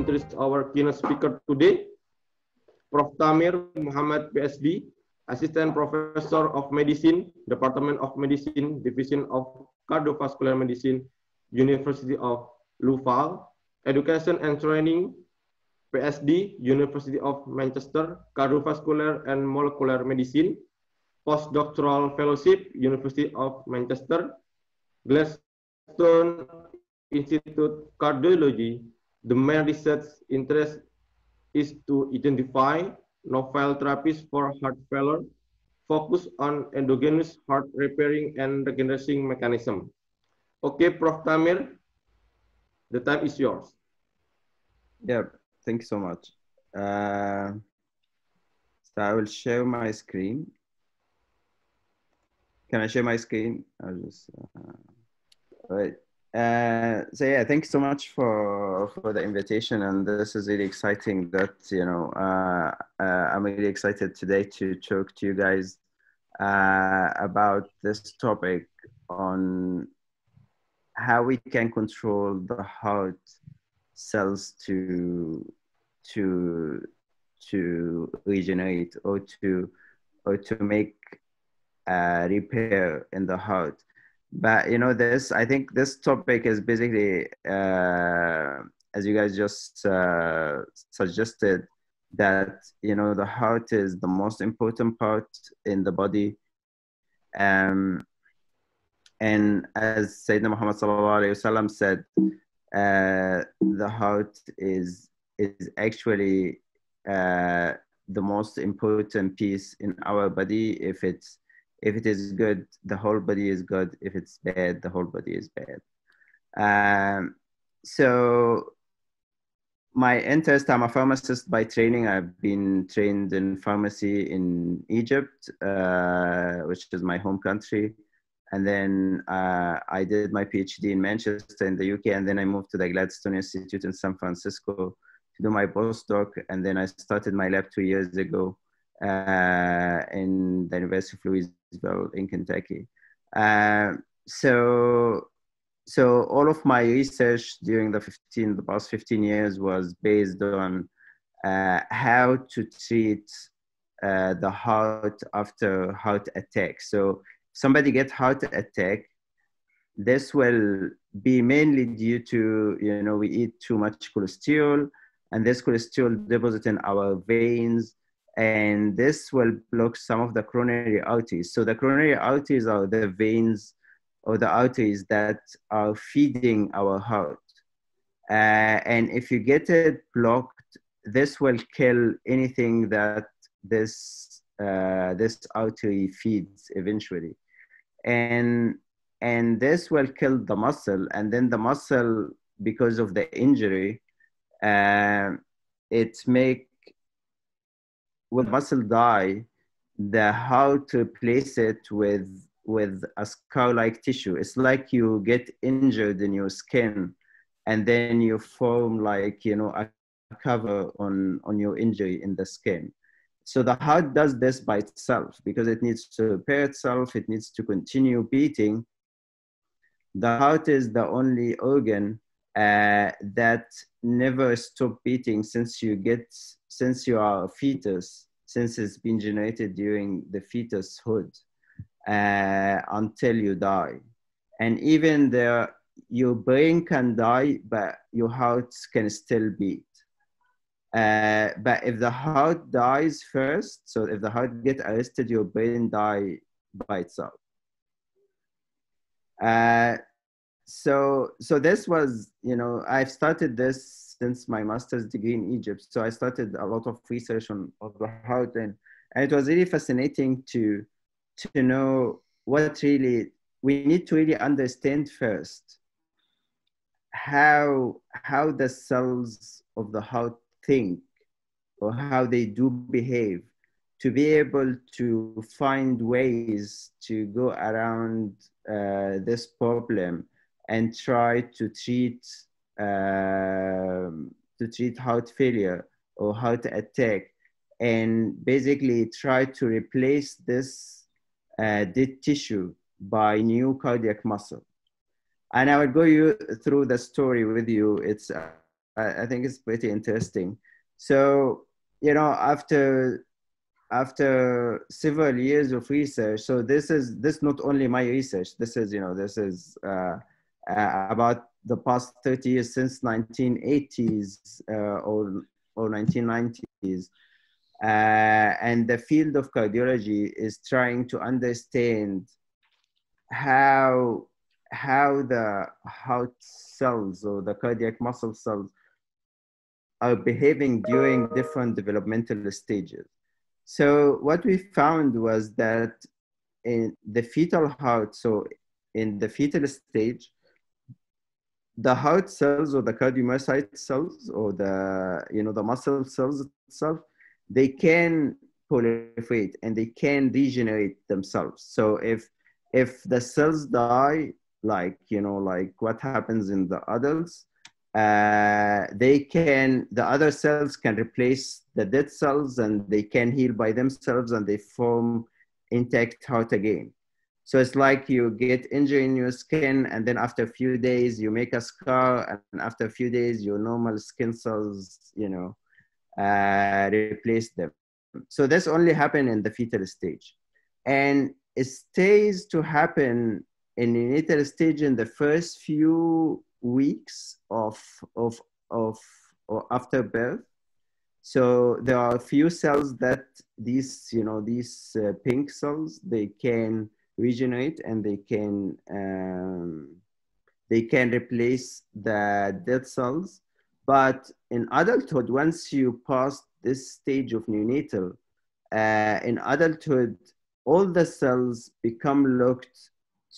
introduce our keynote speaker today, Prof. Tamir Muhammad, PhD, Assistant Professor of Medicine, Department of Medicine, Division of Cardiovascular Medicine, University of Louvain, Education and Training, PhD, University of Manchester, Cardiovascular and Molecular Medicine, Postdoctoral Fellowship, University of Manchester, Gladstone Institute Cardiology. The main research interest is to identify novel therapies for heart failure, focus on endogenous heart repairing and regeneration mechanism. Okay, Prof. Tamir, the time is yours. Yeah, thank you so much. So I will share my screen. Can I share my screen? I'll just, all right. So yeah, thank you so much for the invitation, and this is really exciting that, you know, I'm really excited today to talk to you guys about this topic on how we can control the heart cells to regenerate or to make repair in the heart. But you know, I think this topic is basically, as you guys just suggested, that, you know, the heart is the most important part in the body. And as Sayyidina Muhammad sallallahu alaihi wasallam said, the heart is actually the most important piece in our body. If it is good, the whole body is good. If it's bad, the whole body is bad. So my interest, I'm a pharmacist by training. I've been trained in pharmacy in Egypt, which is my home country. And then I did my PhD in Manchester in the UK. And then I moved to the Gladstone Institute in San Francisco to do my postdoc. And then I started my lab 2 years ago in the University of Louisville in Kentucky. So all of my research during the past 15 years was based on how to treat the heart after heart attack. So somebody gets heart attack, this will be mainly due to, you know, we eat too much cholesterol, and this cholesterol deposits in our veins, and this will block some of the coronary arteries. So the coronary arteries are the veins or the arteries that are feeding our heart. And if you get it blocked, this will kill anything that this artery feeds eventually. And this will kill the muscle, and then the muscle, because of the injury, when muscle die, the how to replace it with a scar-like tissue. It's like you get injured in your skin, and then you form, like, you know, a cover on your injury in the skin. So the heart does this by itself because it needs to repair itself. It needs to continue beating. The heart is the only organ that never stop beating since you are a fetus, since it's been generated during the fetushood until you die. And even your brain can die, but your heart can still beat. But if the heart dies first, so if the heart gets arrested, your brain die by itself. So this was, you know, I've started this since my master's degree in Egypt. So I started a lot of research on the heart, and it was really fascinating to know what really, we need to really understand first how the cells of the heart think, or how they do behave, to be able to find ways to go around this problem and try to treat heart failure or heart attack, and basically try to replace this dead tissue by new cardiac muscle. And I will go through the story with you. It's I think it's pretty interesting. So, you know, after several years of research, so this not only my research, this is, you know, this is about the past 30 years since 1980s or 1990s. And the field of cardiology is trying to understand how the heart cells or the cardiac muscle cells are behaving during different developmental stages. So what we found was that in the fetal heart, so in the fetal stage, the heart cells or the cardiomyocyte cells or the, you know, the muscle cells itself, they can proliferate and they can regenerate themselves. So if the cells die, like, you know, like what happens in the adults, the other cells can replace the dead cells and they can heal by themselves and they form intact heart again. So it's like you get injury in your skin, and then after a few days you make a scar, and after a few days your normal skin cells, you know, replace them. So this only happens in the fetal stage, and it stays to happen in the neonatal stage in the first few weeks of or after birth. So there are a few cells that these, you know, these pink cells, they can regenerate and they can replace the dead cells. But in adulthood, once you pass this stage of neonatal, in adulthood, all the cells become locked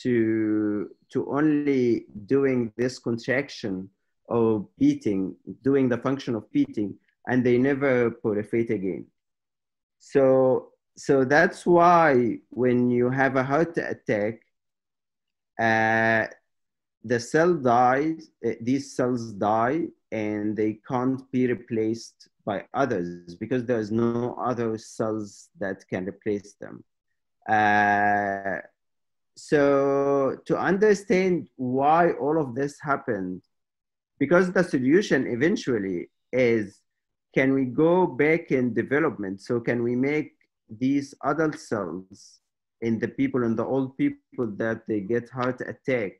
to only doing this contraction or beating, doing the function of beating, and they never proliferate again. So that's why when you have a heart attack, the cell dies, these cells die, and they can't be replaced by others because there's no other cells that can replace them. So to understand why all of this happened, because the solution eventually is, can we go back in development? So can we make these adult cells in the people, in the old people that they get heart attack,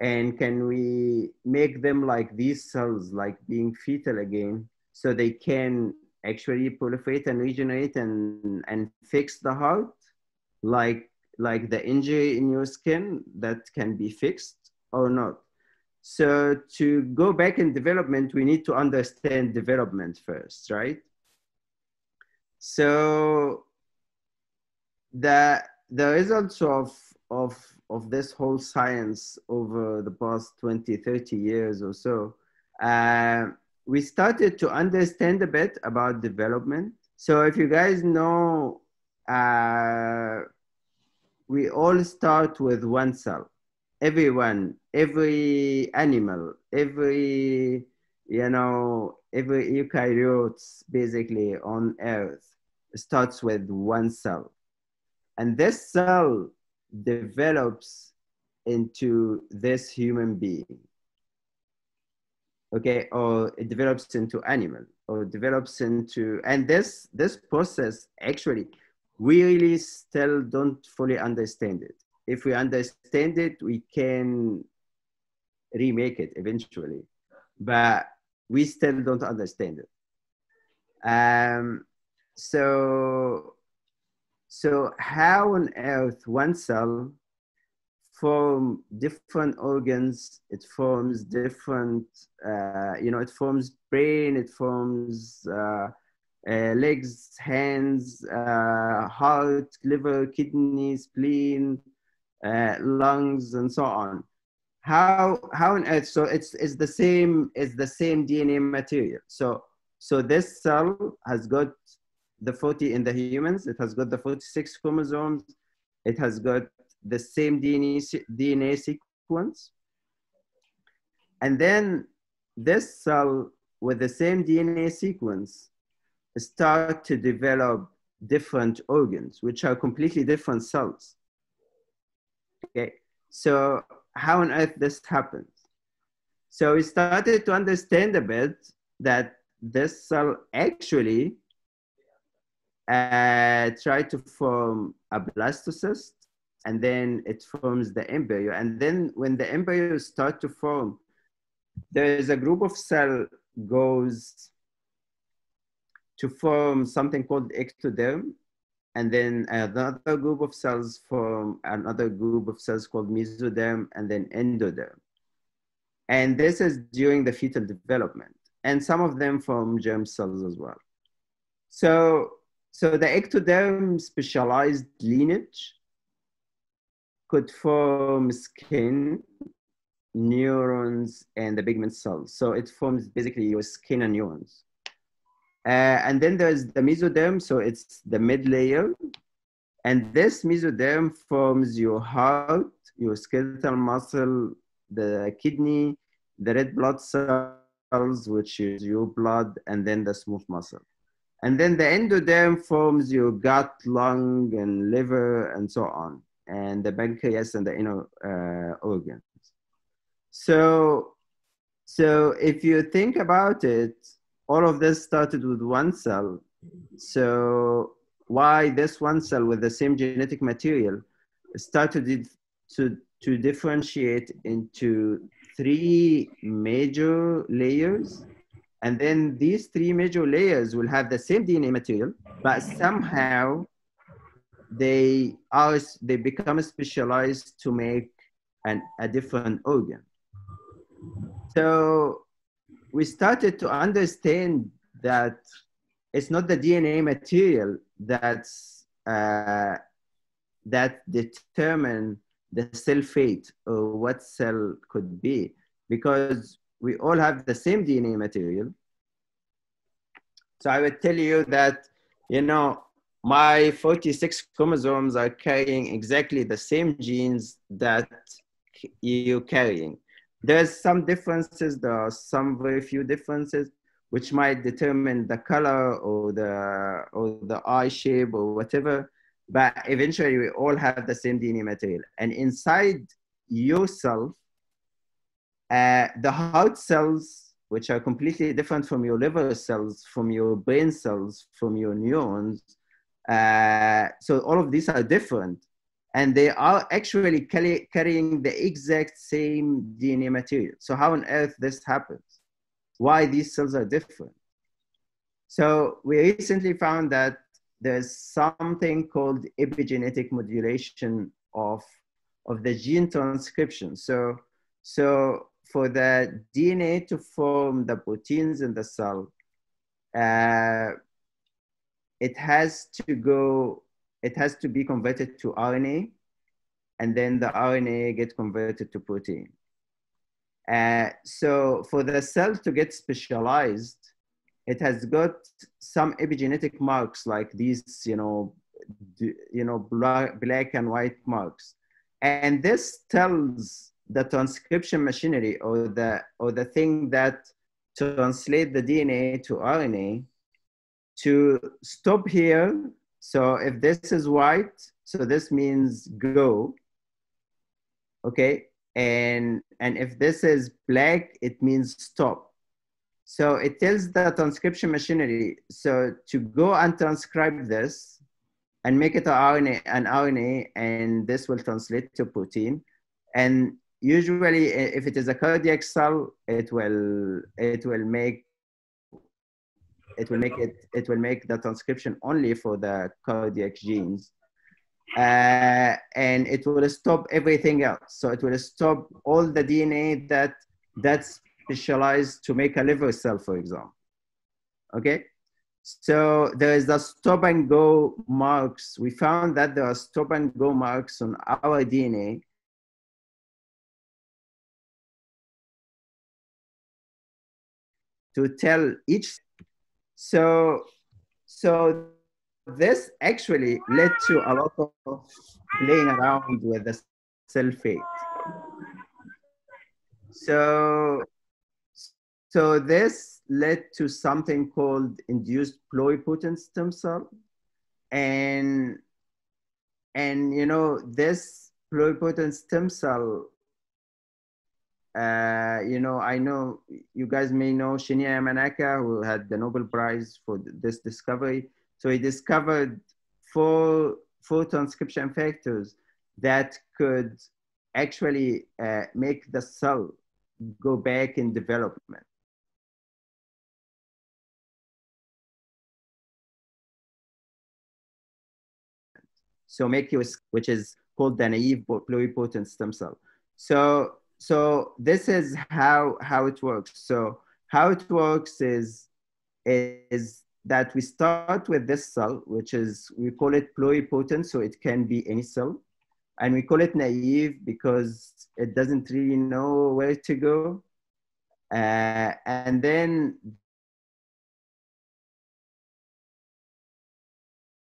and can we make them like these cells, like being fetal again, so they can actually proliferate and regenerate and fix the heart, like the injury in your skin that can be fixed or not? So to go back in development, we need to understand development first, right? So the results of this whole science over the past 20, 30 years or so, we started to understand a bit about development. So if you guys know, we all start with one cell. Everyone, every animal, every, you know, every eukaryotes basically on Earth starts with one cell. And this cell develops into this human being. Okay, or it develops into animal, or develops into, and this process actually, we really still don't fully understand it. If we understand it, we can remake it eventually, but we still don't understand it. So how on earth one cell form different organs? It forms different, you know, it forms brain, it forms legs, hands, heart, liver, kidneys, spleen, lungs, and so on. How on earth? So it's the same DNA material. So this cell has got the 40 in the humans. It has got the 46 chromosomes. It has got the same DNA sequence. And then this cell with the same DNA sequence start to develop different organs, which are completely different cells. Okay, so how on earth this happens? So we started to understand a bit that this cell actually try to form a blastocyst, and then it forms the embryo. And then when the embryo start to form, there is a group of cell goes to form something called ectoderm, and then another group of cells form another group of cells called mesoderm, and then endoderm. And this is during the fetal development, and some of them form germ cells as well. So the ectoderm specialized lineage could form skin, neurons, and the pigment cells. So it forms basically your skin and neurons. And then there's the mesoderm, so it's the mid layer. And this mesoderm forms your heart, your skeletal muscle, the kidney, the red blood cells, which is your blood, and then the smooth muscle. And then the endoderm forms your gut, lung, and liver, and so on, and the pancreas and the inner organs. So if you think about it, all of this started with one cell. So why this one cell with the same genetic material started to differentiate into 3 major layers. And then these 3 major layers will have the same DNA material, but somehow they become specialized to make a different organ. So we started to understand that it's not the DNA material that determine the cell fate or what cell could be, because we all have the same DNA material. So I would tell you that, you know, my 46 chromosomes are carrying exactly the same genes that you're carrying. There's some differences, there are some very few differences, which might determine the color or the eye shape or whatever, but eventually we all have the same DNA material. And inside yourself, the heart cells, which are completely different from your liver cells, from your brain cells, from your neurons, so all of these are different. And they are actually carrying the exact same DNA material. So how on earth this happens? Why these cells are different? So we recently found that there's something called epigenetic modulation of the gene transcription. So for the DNA to form the proteins in the cell, it has to be converted to RNA, and then the RNA gets converted to protein. So for the cell to get specialized, it has got some epigenetic marks like these, black and white marks. And this tells the transcription machinery or the thing that translate the DNA to RNA to stop here. So if this is white, so this means go, okay? And if this is black, it means stop. So it tells the transcription machinery, so to go and transcribe this and make it an RNA, and this will translate to protein. And usually if it is a cardiac cell, it will make the transcription only for the cardiac genes. And it will stop everything else. So it will stop all the DNA that's specialized to make a liver cell, for example. Okay? So there is the stop and go marks. We found that there are stop and go marks on our DNA to tell each. So this actually led to a lot of playing around with the cell fate. So this led to something called induced pluripotent stem cell. And this pluripotent stem cell you know, I know you guys may know Shinya Yamanaka, who had the Nobel Prize for this discovery. So he discovered four transcription factors that could actually make the cell go back in development. So make you, which is called the naive pluripotent stem cell. So this is how it works. So how it works is that we start with this cell, which is, we call it pluripotent, so it can be any cell. And we call it naive because it doesn't really know where to go. And then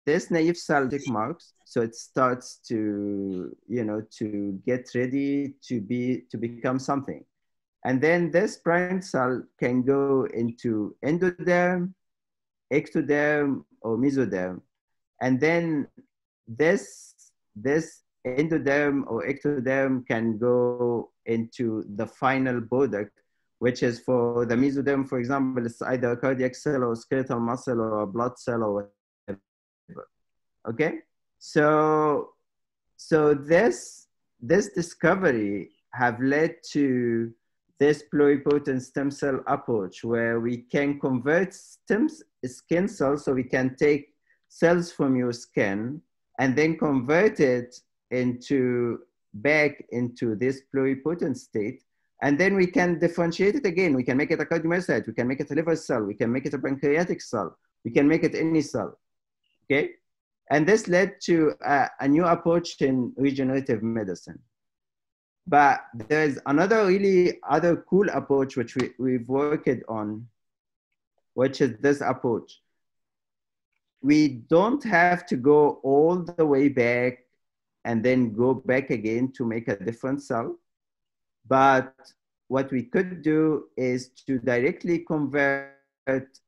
this naive cell tick marks, so it starts to, you know, to get ready to become something. And then this prime cell can go into endoderm, ectoderm, or mesoderm. And then this endoderm or ectoderm can go into the final product, which is for the mesoderm, for example, it's either a cardiac cell or skeletal muscle or a blood cell or whatever. Okay, so this discovery have led to this pluripotent stem cell approach, where we can convert skin cells, so we can take cells from your skin and then convert it back into this pluripotent state. And then we can differentiate it again. We can make it a cardiomyocyte, we can make it a liver cell, we can make it a pancreatic cell, we can make it any cell, okay? And this led to a new approach in regenerative medicine. But there's another other cool approach which we've worked on, which is this approach. We don't have to go all the way back and then go back again to make a different cell. But what we could do is to directly convert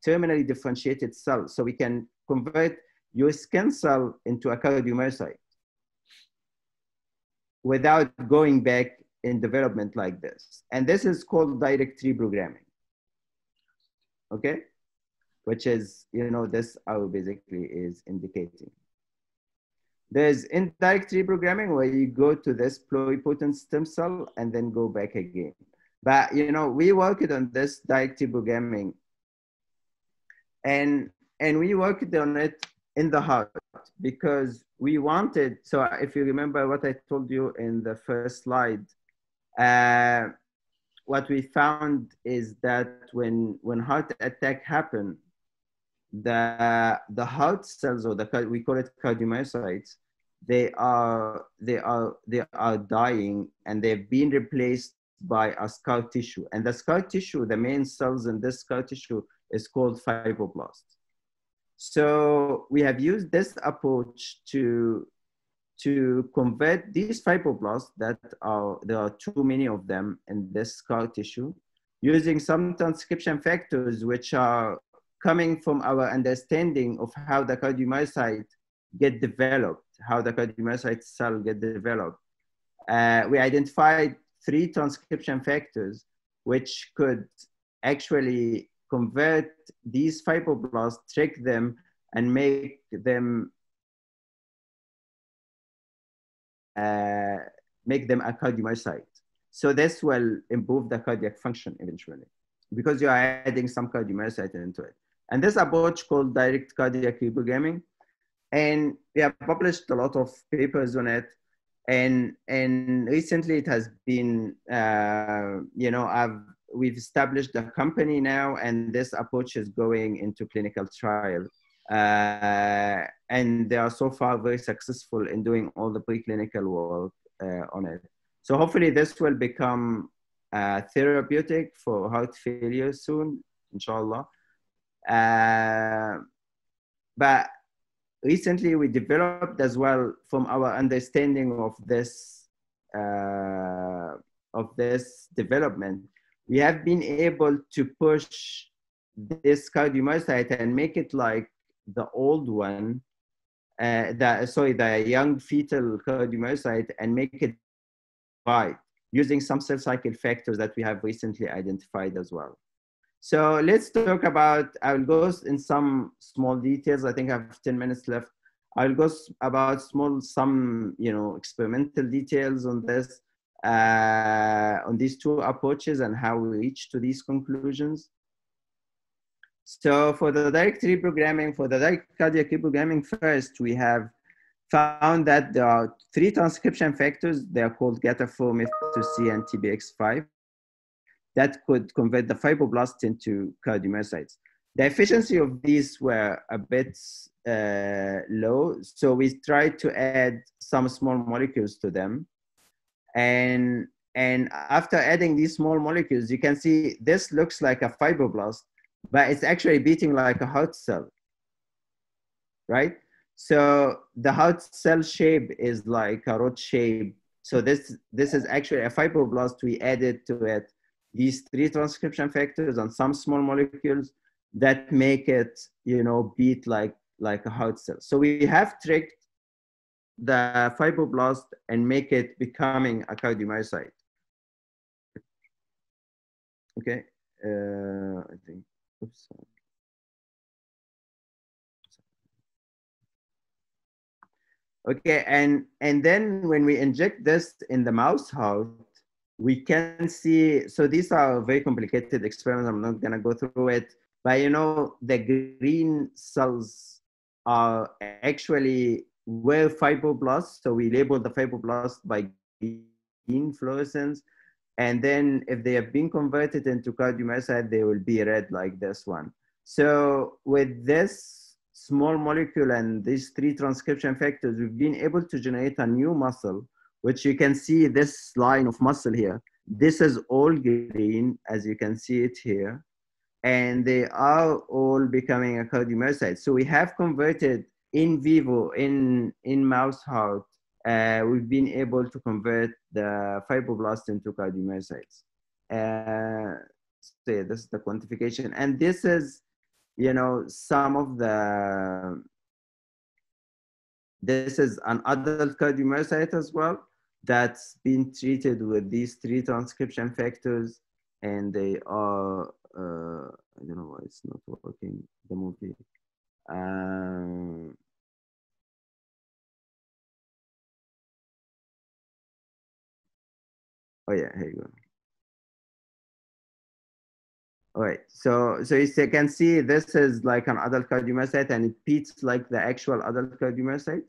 terminally differentiated cells. So we can convert your skin cell into a cardiomyocyte without going back in development like this. And this is called direct reprogramming, okay? Which is, you know, this arrow basically is indicating. There's indirect reprogramming, where you go to this pluripotent stem cell and then go back again. But, you know, we worked on this direct reprogramming, and we worked on it in the heart, because we wanted, so if you remember what I told you in the first slide, what we found is that when heart attack happen, the heart cells, or we call it cardiomyocytes, they are dying, and they've been replaced by a scar tissue. And the scar tissue, the main cells in this scar tissue, is called fibroblasts. So we have used this approach to convert these fibroblasts there are too many of them in this scar tissue, using some transcription factors which are coming from our understanding of how the cardiomyocyte get developed, how the cardiomyocyte cell get developed. We identified 3 transcription factors which could actually convert these fibroblasts, trick them, and make them a cardiomyocyte. So this will improve the cardiac function eventually, because you are adding some cardiomyocyte into it. And this approach called direct cardiac reprogramming, and we have published a lot of papers on it. And recently it has been, you know, we've established a company now, and this approach is going into clinical trial. And they are so far very successful in doing all the preclinical work on it. So hopefully this will become therapeutic for heart failure soon, inshallah. But recently we developed as well, from our understanding of this development, we have been able to push this cardiomyocyte and make it like the old one, the young fetal cardiomyocyte, and make it divide. using some cell cycle factors that we have recently identified as well. So let's talk about, I'll go in some small details. I think I have 10 minutes left. I'll go about some experimental details on this, on these two approaches and how we reach to these conclusions. So for the direct reprogramming, for the direct cardiac reprogramming first, we have found that there are 3 transcription factors. They are called GATA4, MEF2C, and TBX5 that could convert the fibroblast into cardiomyocytes. The efficiency of these were a bit low, so we tried to add some small molecules to them. And after adding these small molecules, you can see this looks like a fibroblast, but it's actually beating like a heart cell, right? So the heart cell shape is like a rod shape. So this is actually a fibroblast. We added to it these 3 transcription factors and some small molecules that make it, beat like a heart cell. So we have tricked the fibroblast and make it becoming a cardiomyocyte. Okay, I think, oops. Okay, and then when we inject this in the mouse heart, we can see, so these are very complicated experiments. I'm not gonna go through it, but the green cells are actually were fibroblasts. So we label the fibroblast by green fluorescence. And then if they have been converted into cardiomyocyte, they will be red like this one. So with this small molecule and these 3 transcription factors, we've been able to generate a new muscle, which you can see this line of muscle here. This is all green, as you can see it here. And they are all becoming a cardiomyocyte. So we have converted in vivo, in mouse heart, we've been able to convert the fibroblast into cardiomyocytes. So yeah, this is the quantification. And this is, some of the, this is an adult cardiomyocyte as well that's been treated with these 3 transcription factors, and they are, I don't know why it's not working, the movie. Oh yeah, here you go. All right, so you can see this is like an adult cardiomyocyte, and it beats like the actual adult cardiomyocyte.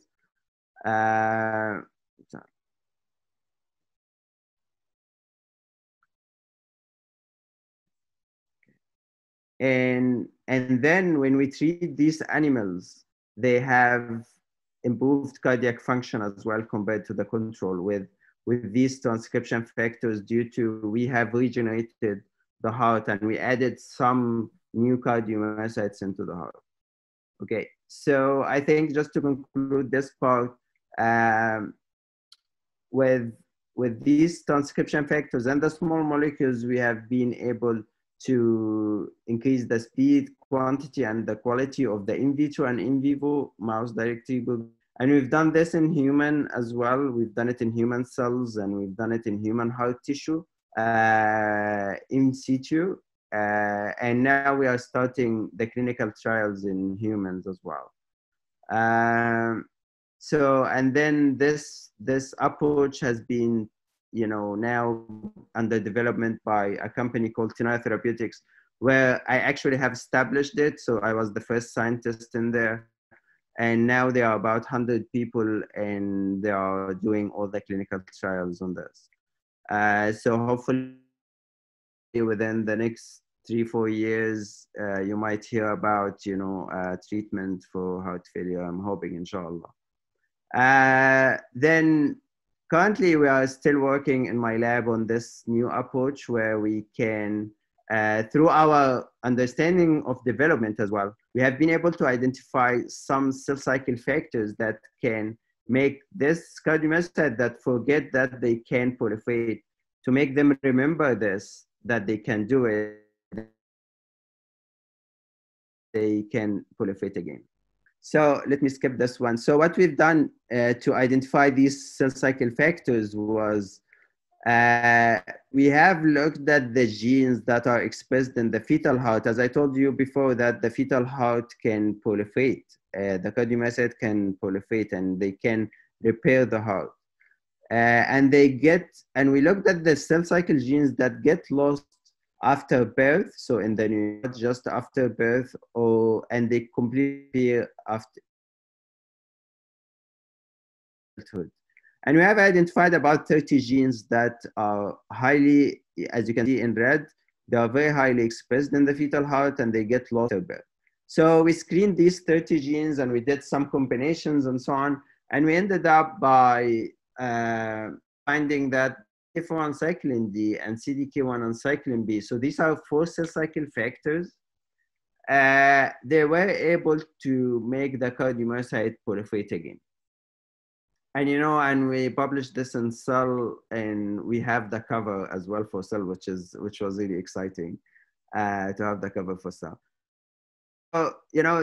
And then when we treat these animals, they have improved cardiac function as well compared to the control with these transcription factors, due to we have regenerated the heart and we added some new cardiomyocytes into the heart. Okay, so I think just to conclude this part, with these transcription factors and the small molecules, we have been able to increase the speed, quantity, and the quality of the in vitro and in vivo mouse direct reprogramming. And we've done this in human as well. We've done it in human cells, and we've done it in human heart tissue in situ. And now we are starting the clinical trials in humans as well. So, and then this approach has been, now under development by a company called Tenaya Therapeutics, where I actually have established it. So I was the first scientist in there. And now there are about 100 people, and they are doing all the clinical trials on this. So hopefully within the next 3-4 years, you might hear about, treatment for heart failure. I'm hoping, inshallah. Then currently we are still working in my lab on this new approach where we can, through our understanding of development as well, we have been able to identify some cell cycle factors that can make this cardiomyocyte that forget that they can proliferate, to make them remember this, that they can do it, they can proliferate again. So let me skip this one. So what we've done to identify these cell cycle factors was We have looked at the genes that are expressed in the fetal heart. As I told you before, that the fetal heart can proliferate. The cardiomyocyte can proliferate and they can repair the heart. And we looked at the cell cycle genes that get lost after birth, so in the neonate just after birth, and they completely appear after adulthood. And we have identified about 30 genes that are highly, as you can see in red, they are very highly expressed in the fetal heart and they get lost after birth. So we screened these 30 genes and we did some combinations and so on. And we ended up by finding that CDK4 cyclin D and CDK1 and cyclin B, so these are 4 cell cycle factors, they were able to make the cardiomyocyte proliferate again. And and we published this in Cell, and we have the cover as well for Cell, which was really exciting to have the cover for Cell. So,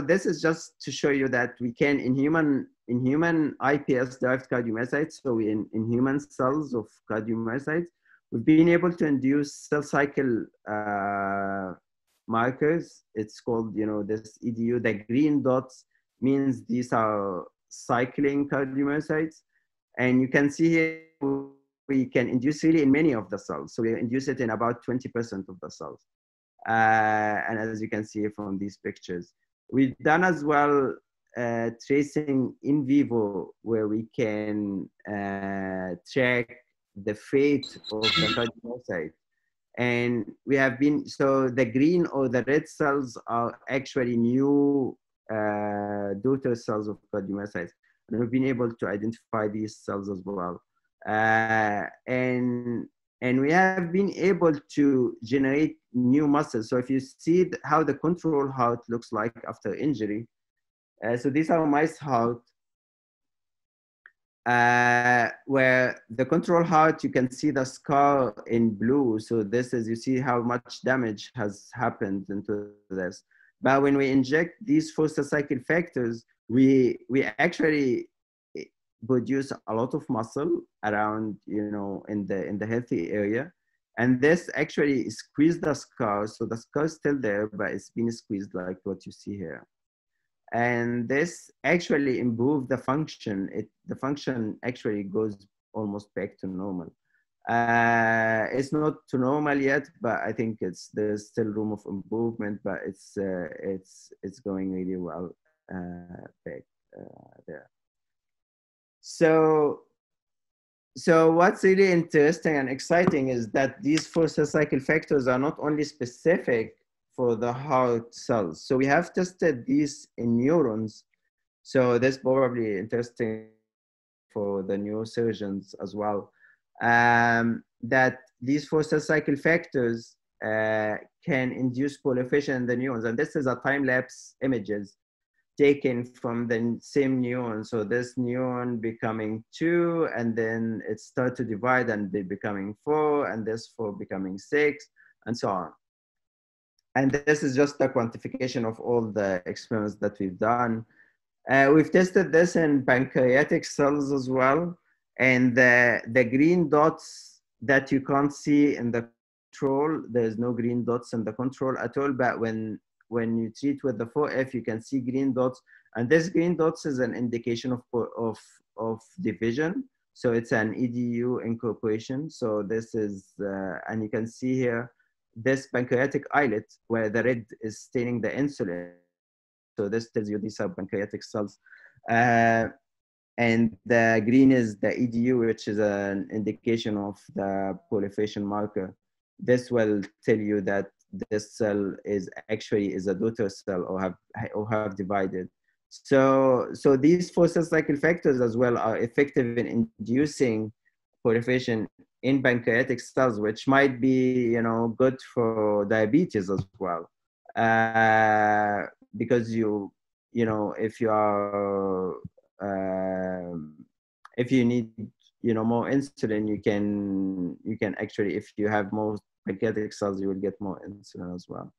this is just to show you that we can, in human iPS-derived cardiomyocytes, so in human cells of cardiomyocytes, we've been able to induce cell cycle markers. It's called, this EDU. The green dots means these are cycling cardiomyocytes. And you can see here, we can induce really in many of the cells. So we induce it in about 20% of the cells. And as you can see from these pictures, we've done as well tracing in vivo, where we can track the fate of the cardiomyocyte. And we have been, so the green or the red cells are actually new daughter cells of cardiomyocytes. And we've been able to identify these cells as well. And we have been able to generate new muscles. So if you see how the control heart looks like after injury, so these are mice heart, where the control heart, you can see the scar in blue. So this is, you see how much damage has happened into this. But when we inject these 4 cell cycle factors, we actually produce a lot of muscle around, in the healthy area. And this actually squeezed the scar. So the scar is still there, but it's been squeezed like what you see here. And this actually improved the function. The function actually goes almost back to normal. It's not to normal yet, but I think there's still room of improvement, but it's going really well back there. So what's really interesting and exciting is that these 4 cell cycle factors are not only specific for the heart cells. So we have tested these in neurons. So that's probably interesting for the neurosurgeons as well, that these 4 cell cycle factors can induce proliferation in the neurons. And this is a time-lapse images taken from the same neuron. So this neuron becoming 2, and then it starts to divide and they becoming 4, and this 4 becoming 6, and so on. And this is just a quantification of all the experiments that we've done. We've tested this in pancreatic cells as well. And the green dots that you can't see in the control, there's no green dots in the control at all. But when you treat with the 4F, you can see green dots. And this green dots is an indication of division. So it's an EDU incorporation. So this is, and you can see here, this pancreatic islet where the red is staining the insulin. So this tells you these are pancreatic cells. And the green is the EDU, which is an indication of the proliferation marker. This will tell you that this cell is actually a daughter cell or have divided. So these 4 cell cycle factors as well are effective in inducing proliferation in pancreatic cells, which might be good for diabetes as well, because if you are if you need more insulin, you can actually, if you have more pancreatic cells, you will get more insulin as well.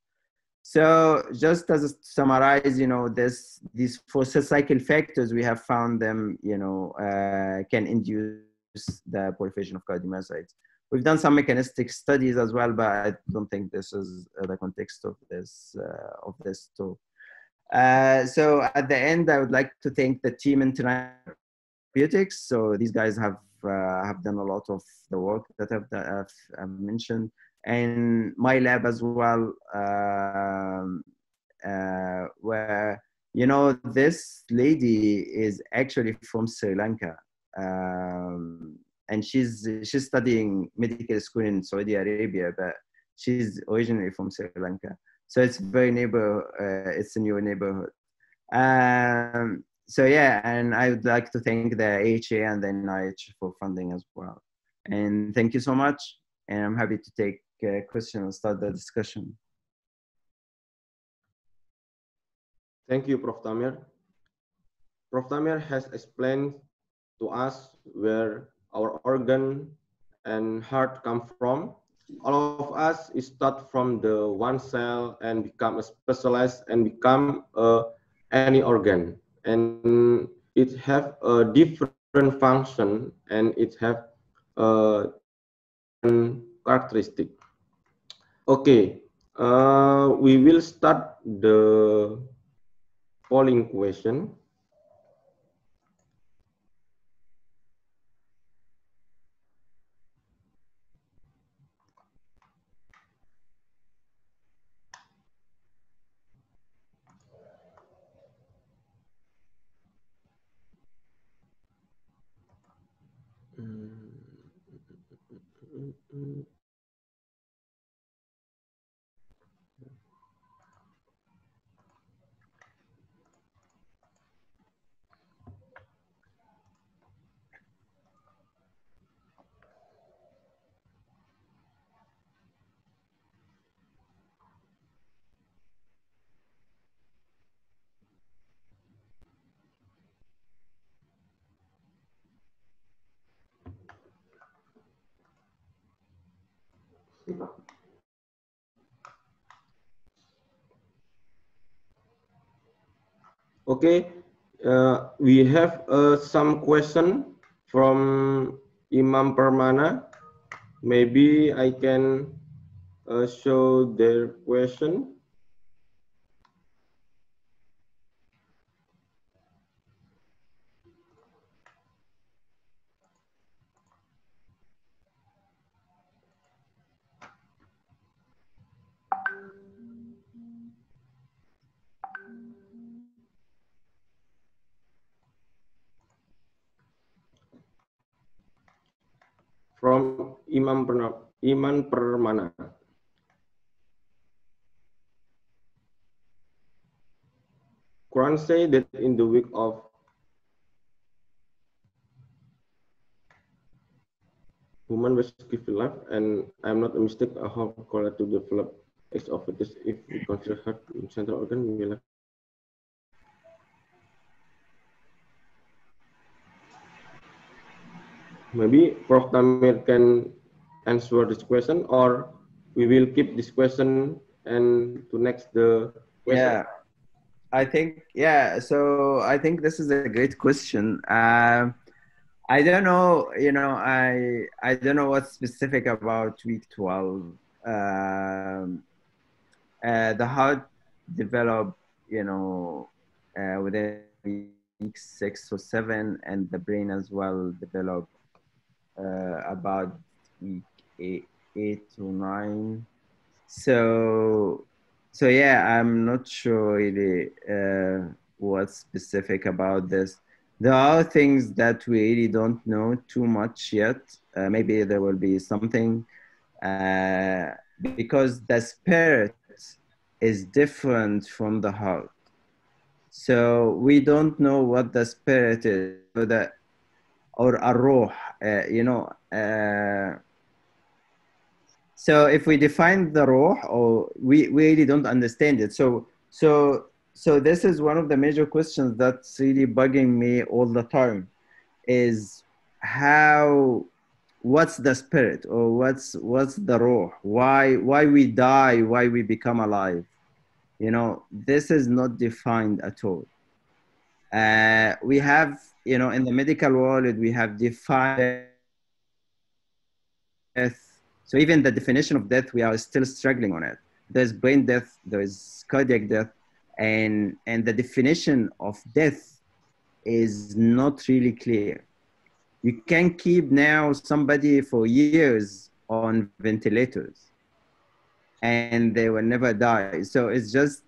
So just as a summarize, these 4 cell cycle factors, we have found them, can induce the proliferation of cardiomyocytes. We've done some mechanistic studies as well, but I don't think this is the context of this talk. So at the end, I would like to thank the team in Therapeutics. So these guys have done a lot of the work that I've mentioned, and my lab as well, where, you know, this lady is actually from Sri Lanka, and she's studying medical school in Saudi Arabia, but she's originally from Sri Lanka. So it's very it's a new neighborhood. So yeah, and I would like to thank the AHA and the NIH for funding as well. And thank you so much. And I'm happy to take questions and start the discussion. Thank you, Prof. Tamir. Prof. Tamir has explained to us where our organ and heart come from. All of us start from the one cell and become a specialized and become any organ. And it have a different function and it have a characteristic. Okay, we will start the polling question. Okay, we have some question from Imam Permana. Maybe I can show their question. From Imam Permana. Quran say that in the week of human was given life, and I'm not a mistake. I hope correct to develop X of fetus if we consider heart in central organ. Maybe Prof. Tamir can answer this question, or we will keep this question and to next the question. Yeah, I think, yeah, so I think this is a great question. I don't know, you know, I don't know what's specific about week 12. The heart develop, you know, within week 6 or 7, and the brain as well develop about week 8 or 9. So yeah, I'm not sure really what's specific about this. There are things that we really don't know too much yet. Maybe there will be something because the spirit is different from the heart. So we don't know what the spirit is, or a ruh, you know. So if we define the ruh, or we really don't understand it. So this is one of the major questions that's really bugging me all the time, is what's the spirit, or what's the ruh? Why we die? Why we become alive? You know, this is not defined at all. We have, you know, in the medical world, we have defined death. So even the definition of death, we are still struggling on it. There's brain death, there's cardiac death, and the definition of death is not really clear. You can keep now somebody for years on ventilators and they will never die. So it's just,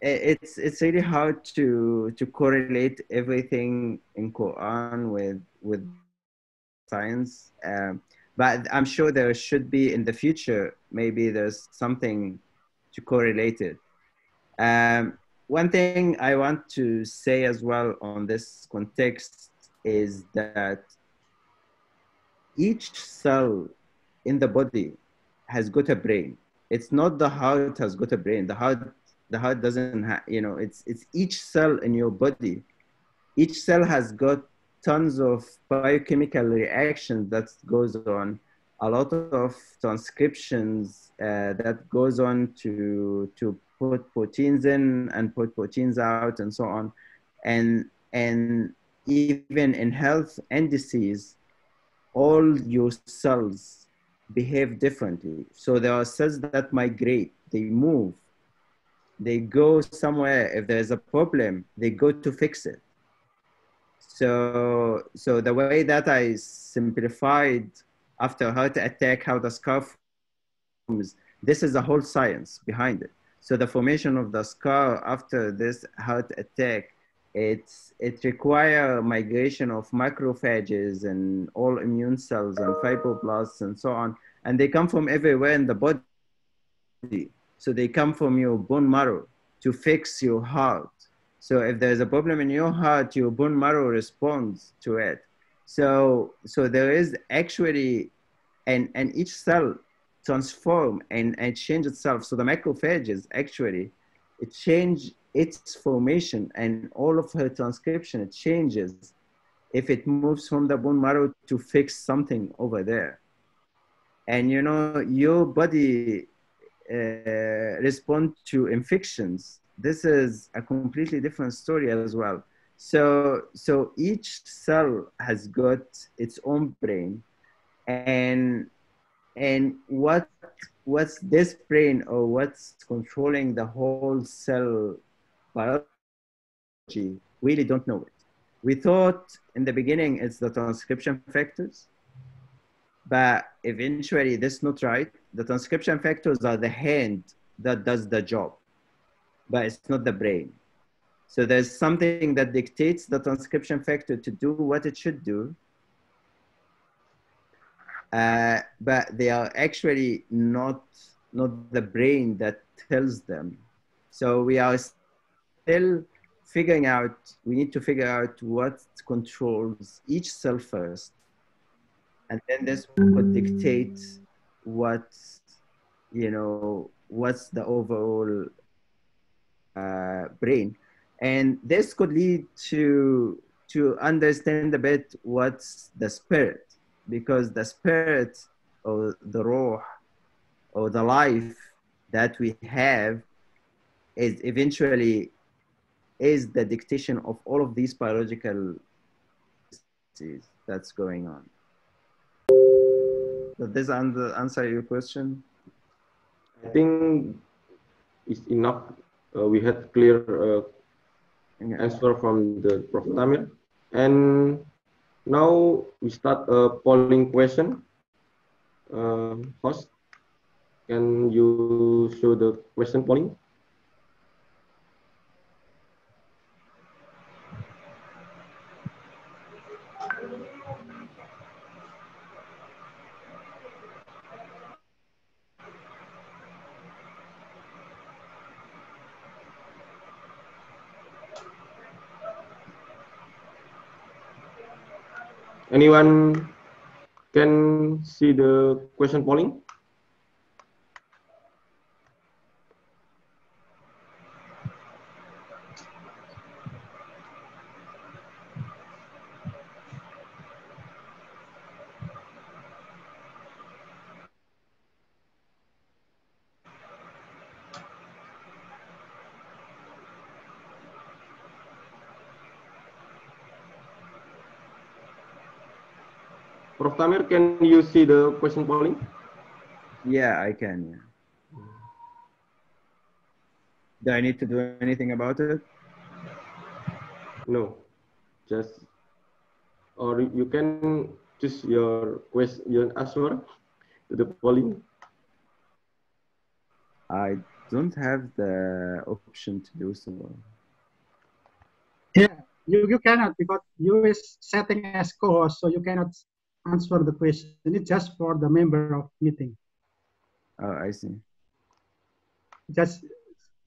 it's really hard to correlate everything in Quran with science. But I'm sure there should be in the future, maybe there's something to correlate it. One thing I want to say as well on this context is that each cell in the body has got a brain. It's not the heart has got a brain. The heart doesn't have, you know, it's each cell in your body. Each cell has got tons of biochemical reactions that goes on, a lot of transcriptions that goes on to put proteins in and put proteins out and so on. And even in health and disease, all your cells behave differently. So there are cells that migrate, they move, they go somewhere. If there's a problem, they go to fix it. So the way that I simplified after heart attack, how the scar forms, this is a whole science behind it. So the formation of the scar after this heart attack, it requires migration of macrophages and all immune cells and fibroblasts and so on. And they come from everywhere in the body. So they come from your bone marrow to fix your heart. So if there's a problem in your heart, your bone marrow responds to it. So there is actually, and each cell transform and change itself. So the macrophages actually, it change its formation and all of her transcription, it changes if it moves from the bone marrow to fix something over there. And you know, your body respond to infections. This is a completely different story as well. So each cell has got its own brain, and what's this brain, or what's controlling the whole cell biology, really don't know it. We thought in the beginning it's the transcription factors, but eventually that's not right. The transcription factors are the hand that does the job, but it's not the brain. So there's something that dictates the transcription factor to do what it should do, but they are actually not the brain that tells them. So we are still figuring out, we need to figure out what controls each cell first, and then this would dictate what, you know, what's the overall brain. And this could lead to understand a bit what's the spirit, because the spirit or the ruh or the life that we have is eventually is the dictation of all of these biological processes that's going on. Does this answer your question? I think it's enough. We had clear answer from the Prof. Tamir. And now we start a polling question. Host, can you show the question polling? Anyone can see the question polling? Prof. Tamir, can you see the question polling? Yeah, I can. Yeah. Do I need to do anything about it? No, just, or you can choose your question, your answer to the polling. I don't have the option to do so. Yeah, you cannot, because you is setting as co-host, so you cannot answer the question. It's just for the member of meeting. Oh, I see. Just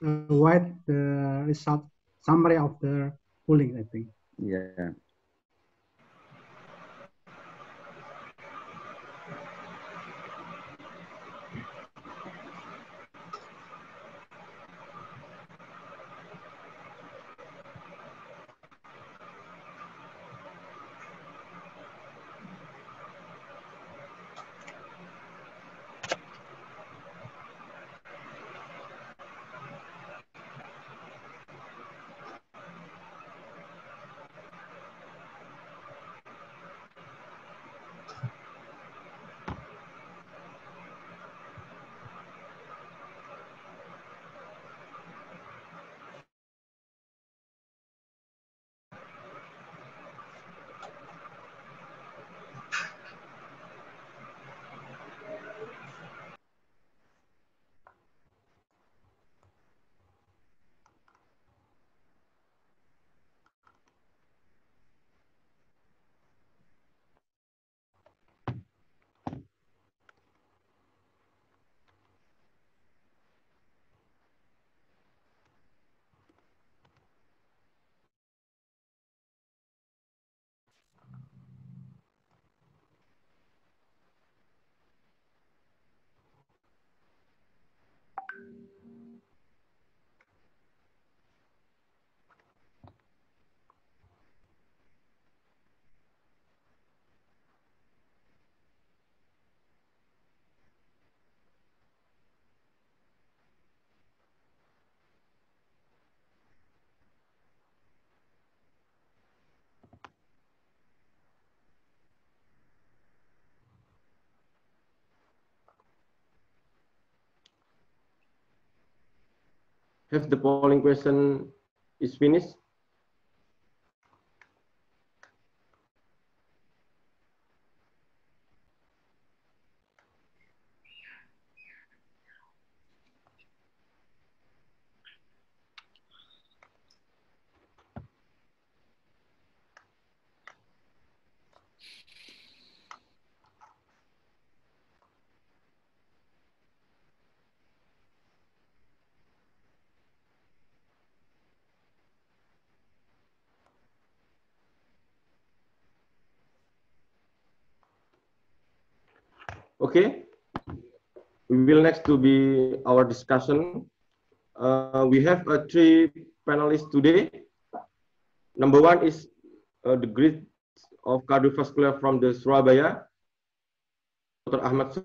write the result summary of the polling, I think. Yeah. Have the polling question is finished? Okay, we will next to be our discussion. We have three panelists today. Number one is the grid of cardiovascular from the Surabaya, Dr. Ahmad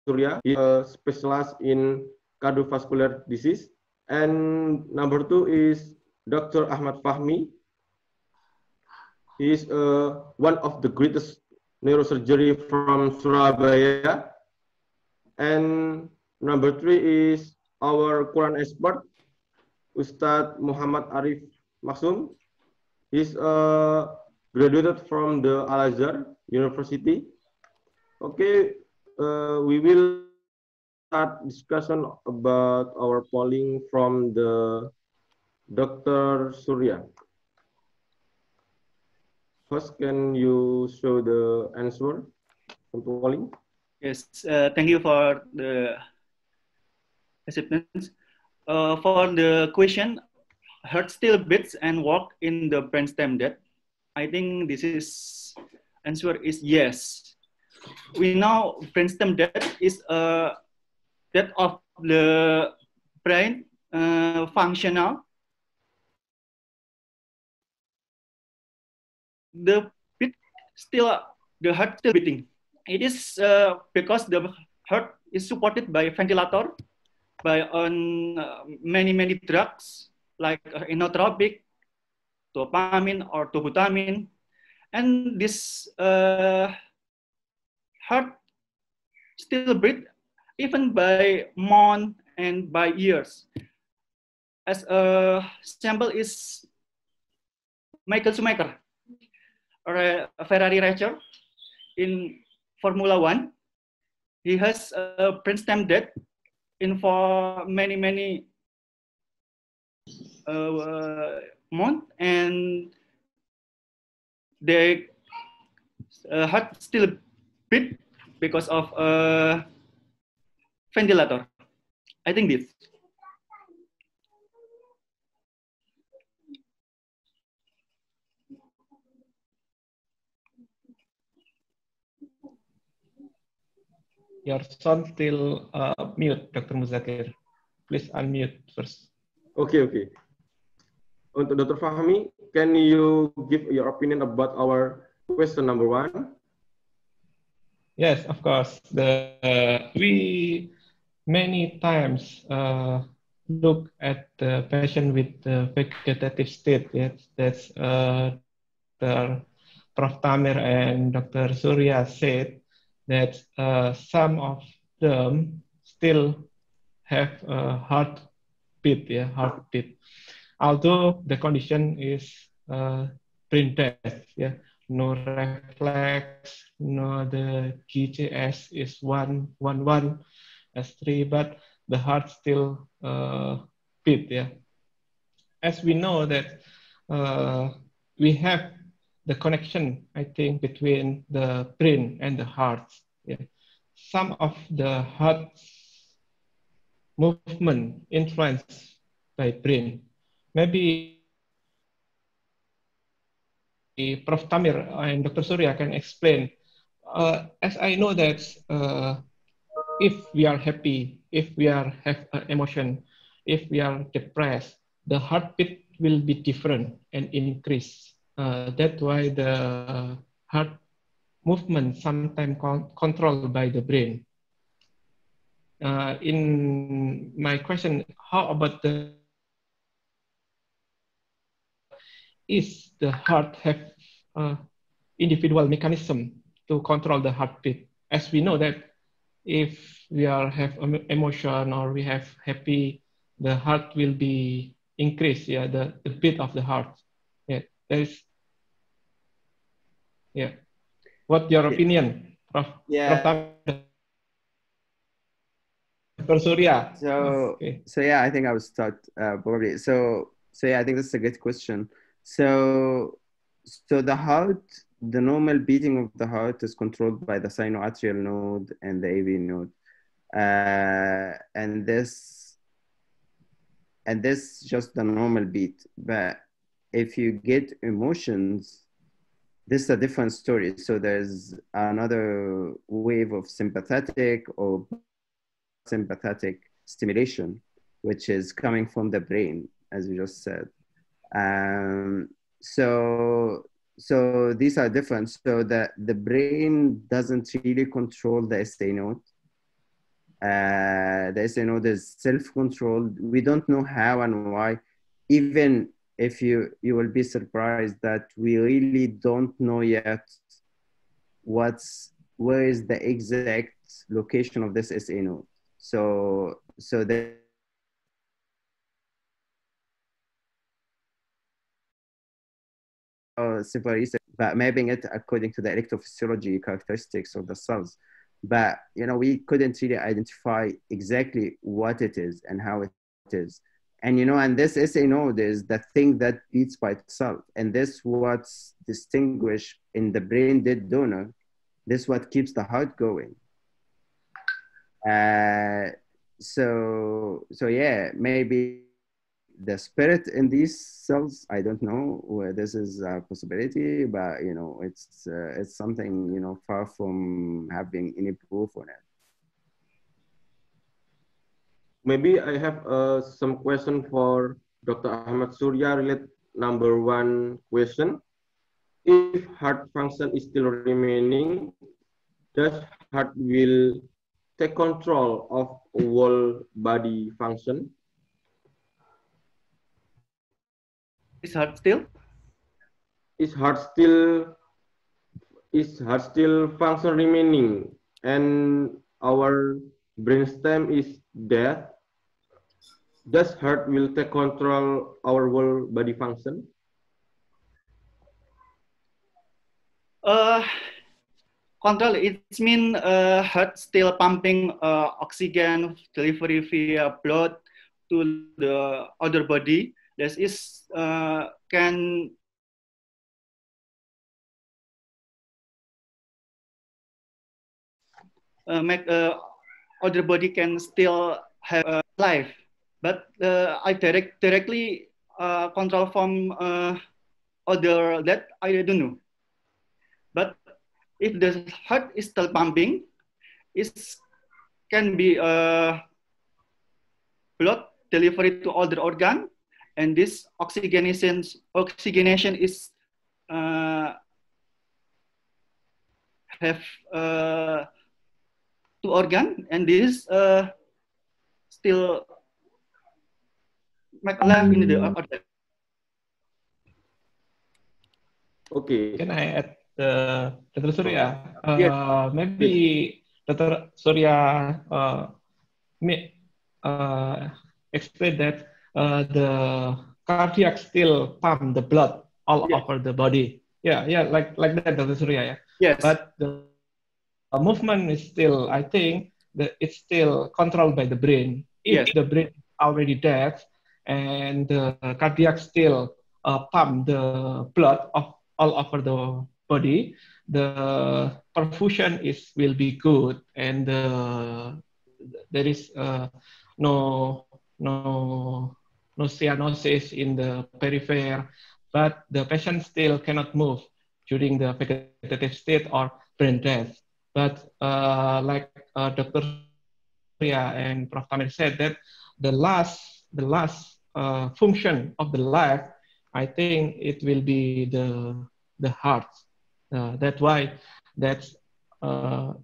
Surya. He specialized in cardiovascular disease. And number two is Dr. Ahmad Fahmi. He is one of the greatest neurosurgery from Surabaya. And number three is our Quran expert, Ustadz Muhammad Arif Maksum. He's graduated from the Al-Azhar University. Okay, we will start discussion about our polling from the Dr. Surya. First, can you show the answer on polling? Yes, thank you for the acceptance. For the question, heart still beats and work in the brainstem death. I think this is answer is yes. We know brainstem death is a death of the brain functional. The heart still beating. It is because the heart is supported by ventilator, by many drugs like inotropic, dopamine or dobutamine, and this heart still beat even by month and by years. As a sample is Michael Schumacher, a Ferrari racer in Formula One. He has a brainstem death in for many months, and the heart still beat because of a ventilator. I think this. Your sound still mute, Dr. Muzakir. Please unmute first. Okay. Untuk Dr. Fahmi, can you give your opinion about our question number 1? Yes, of course. We many times look at the patient with the vegetative state. Yes, that's Prof. Tamir and Dr. Surya said that some of them still have a heartbeat. Although the condition is brain death. No reflex, no the GCS is 111 S3, but the heart still beat. As we know that we have the connection, I think, between the brain and the heart. Some of the heart movement influenced by brain. Maybe Prof. Tamir and Dr. Surya can explain. As I know that if we are happy, if we have emotion, if we are depressed, the heartbeat will be different and increase. That's why the heart movement sometimes controlled by the brain. In my question, how about is the heart have individual mechanism to control the heartbeat? As we know that if we have emotion or we have happy, the heart will be increased. The beat of the heart. What's your opinion, Prof? Dr. Surya. So yeah, I think I would start probably. So yeah, I think this is a great question. So the heart, the normal beating of the heart is controlled by the sinoatrial node and the AV node, and this just the normal beat. But if you get emotions, this is a different story. So there's another wave of sympathetic or sympathetic stimulation, which is coming from the brain, as you just said. So these are different. So the brain doesn't really control the SA node. The SA node is self-controlled. We don't know how and why. Even if you will be surprised that we really don't know yet where is the exact location of this SA node. So the simple research, but mapping it according to the electrophysiology characteristics of the cells. But we couldn't really identify exactly what it is and how it is. And and this SA node is the thing that beats by itself. And this what's distinguished in the brain dead donor. This what keeps the heart going. So yeah, maybe the spirit in these cells, I don't know where this is a possibility, but it's something far from having any proof on it. Maybe I have some question for Dr. Ahmad Surya related number 1 question. If heart function is still remaining, does heart will take control of whole body function? Is heart still? Is heart still is heart still function remaining and our brainstem is dead, does heart will take control our whole body function? Control, it means heart still pumping oxygen delivery via blood to the other body. This is can make other body can still have life, but I directly control from other that I don't know. But if the heart is still pumping, it can be blood delivery to other organ, and this oxygenation is have two organ, and this still make life in the organ. Okay. Can I add, Dr. Surya? Yes. Maybe Dr. Surya explain that the cardiac still pump the blood all over the body. Yeah, like that, Dr. Surya. Yeah. Yes. But the movement is still, I think, it's still controlled by the brain. If the brain is already dead and the cardiac still pump the blood all over the body, the perfusion will be good, and there is no cyanosis in the periphery, but the patient still cannot move during the vegetative state or brain death. But like Dr. Surya and Prof. Tamir said, that the last function of the life, I think it will be the heart. That's why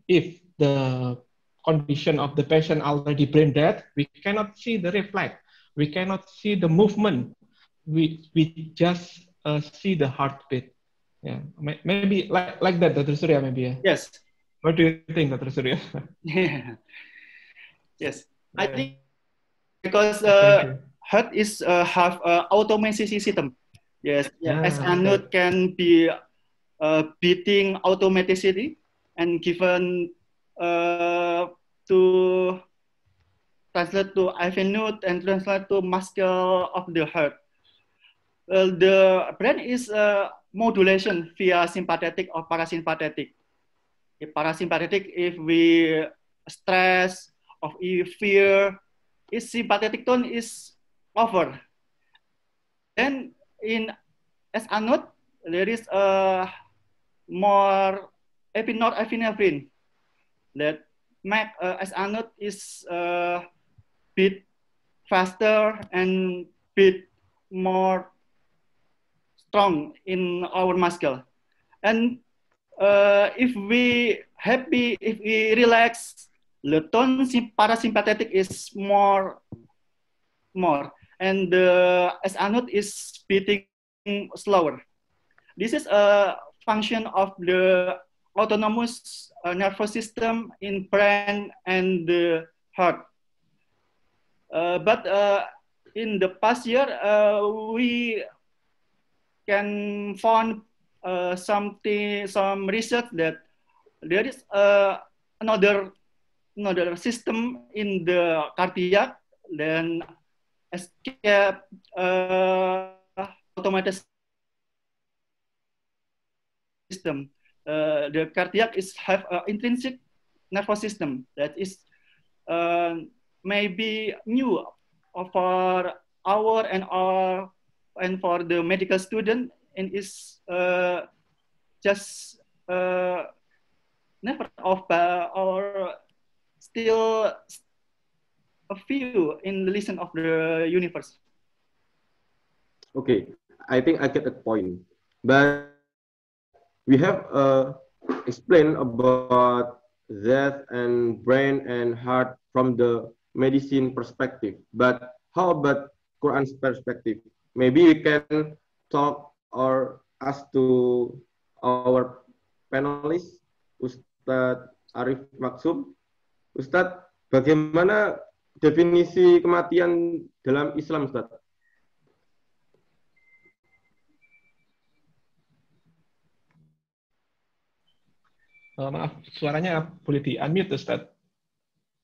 if the condition of the patient already brain dead, we cannot see the reflex, we cannot see the movement, we just see the heartbeat. Yeah, maybe like that, Dr. Surya, maybe. Yeah. Yes. What do you think, Dr. Surya? Yeah. Yes, I think because heart is have automatic system. Yes, as a node can be beating automaticity and given to translate to IV node and translate to muscle of the heart. The brain is modulation via sympathetic or parasympathetic. If parasympathetic, if we stress or if fear, its sympathetic tone is over. Then in as a node, there is a more epinephrine that make as a node is beat faster and beat more strong in our muscle. And if we happy, if we relax, the tone parasympathetic is more, and the SA node is beating slower. This is a function of the autonomous nervous system in brain and the heart. But in the past year, we can find some research that there is another system in the cardiac, then escape automated system. The cardiac have an intrinsic nervous system that is maybe new for our and for the medical student, and is just never of or still a few in the listen of the universe. Okay, I think I get the point, but we have explained about that and brain and heart from the medicine perspective. But how about Quran's perspective? Maybe we can talk or ask to our panelis, Ustadz Arif Maksum. Ustadz, bagaimana definisi kematian dalam Islam, Ustadz? Maaf, suaranya boleh di-unmute, Ustaz?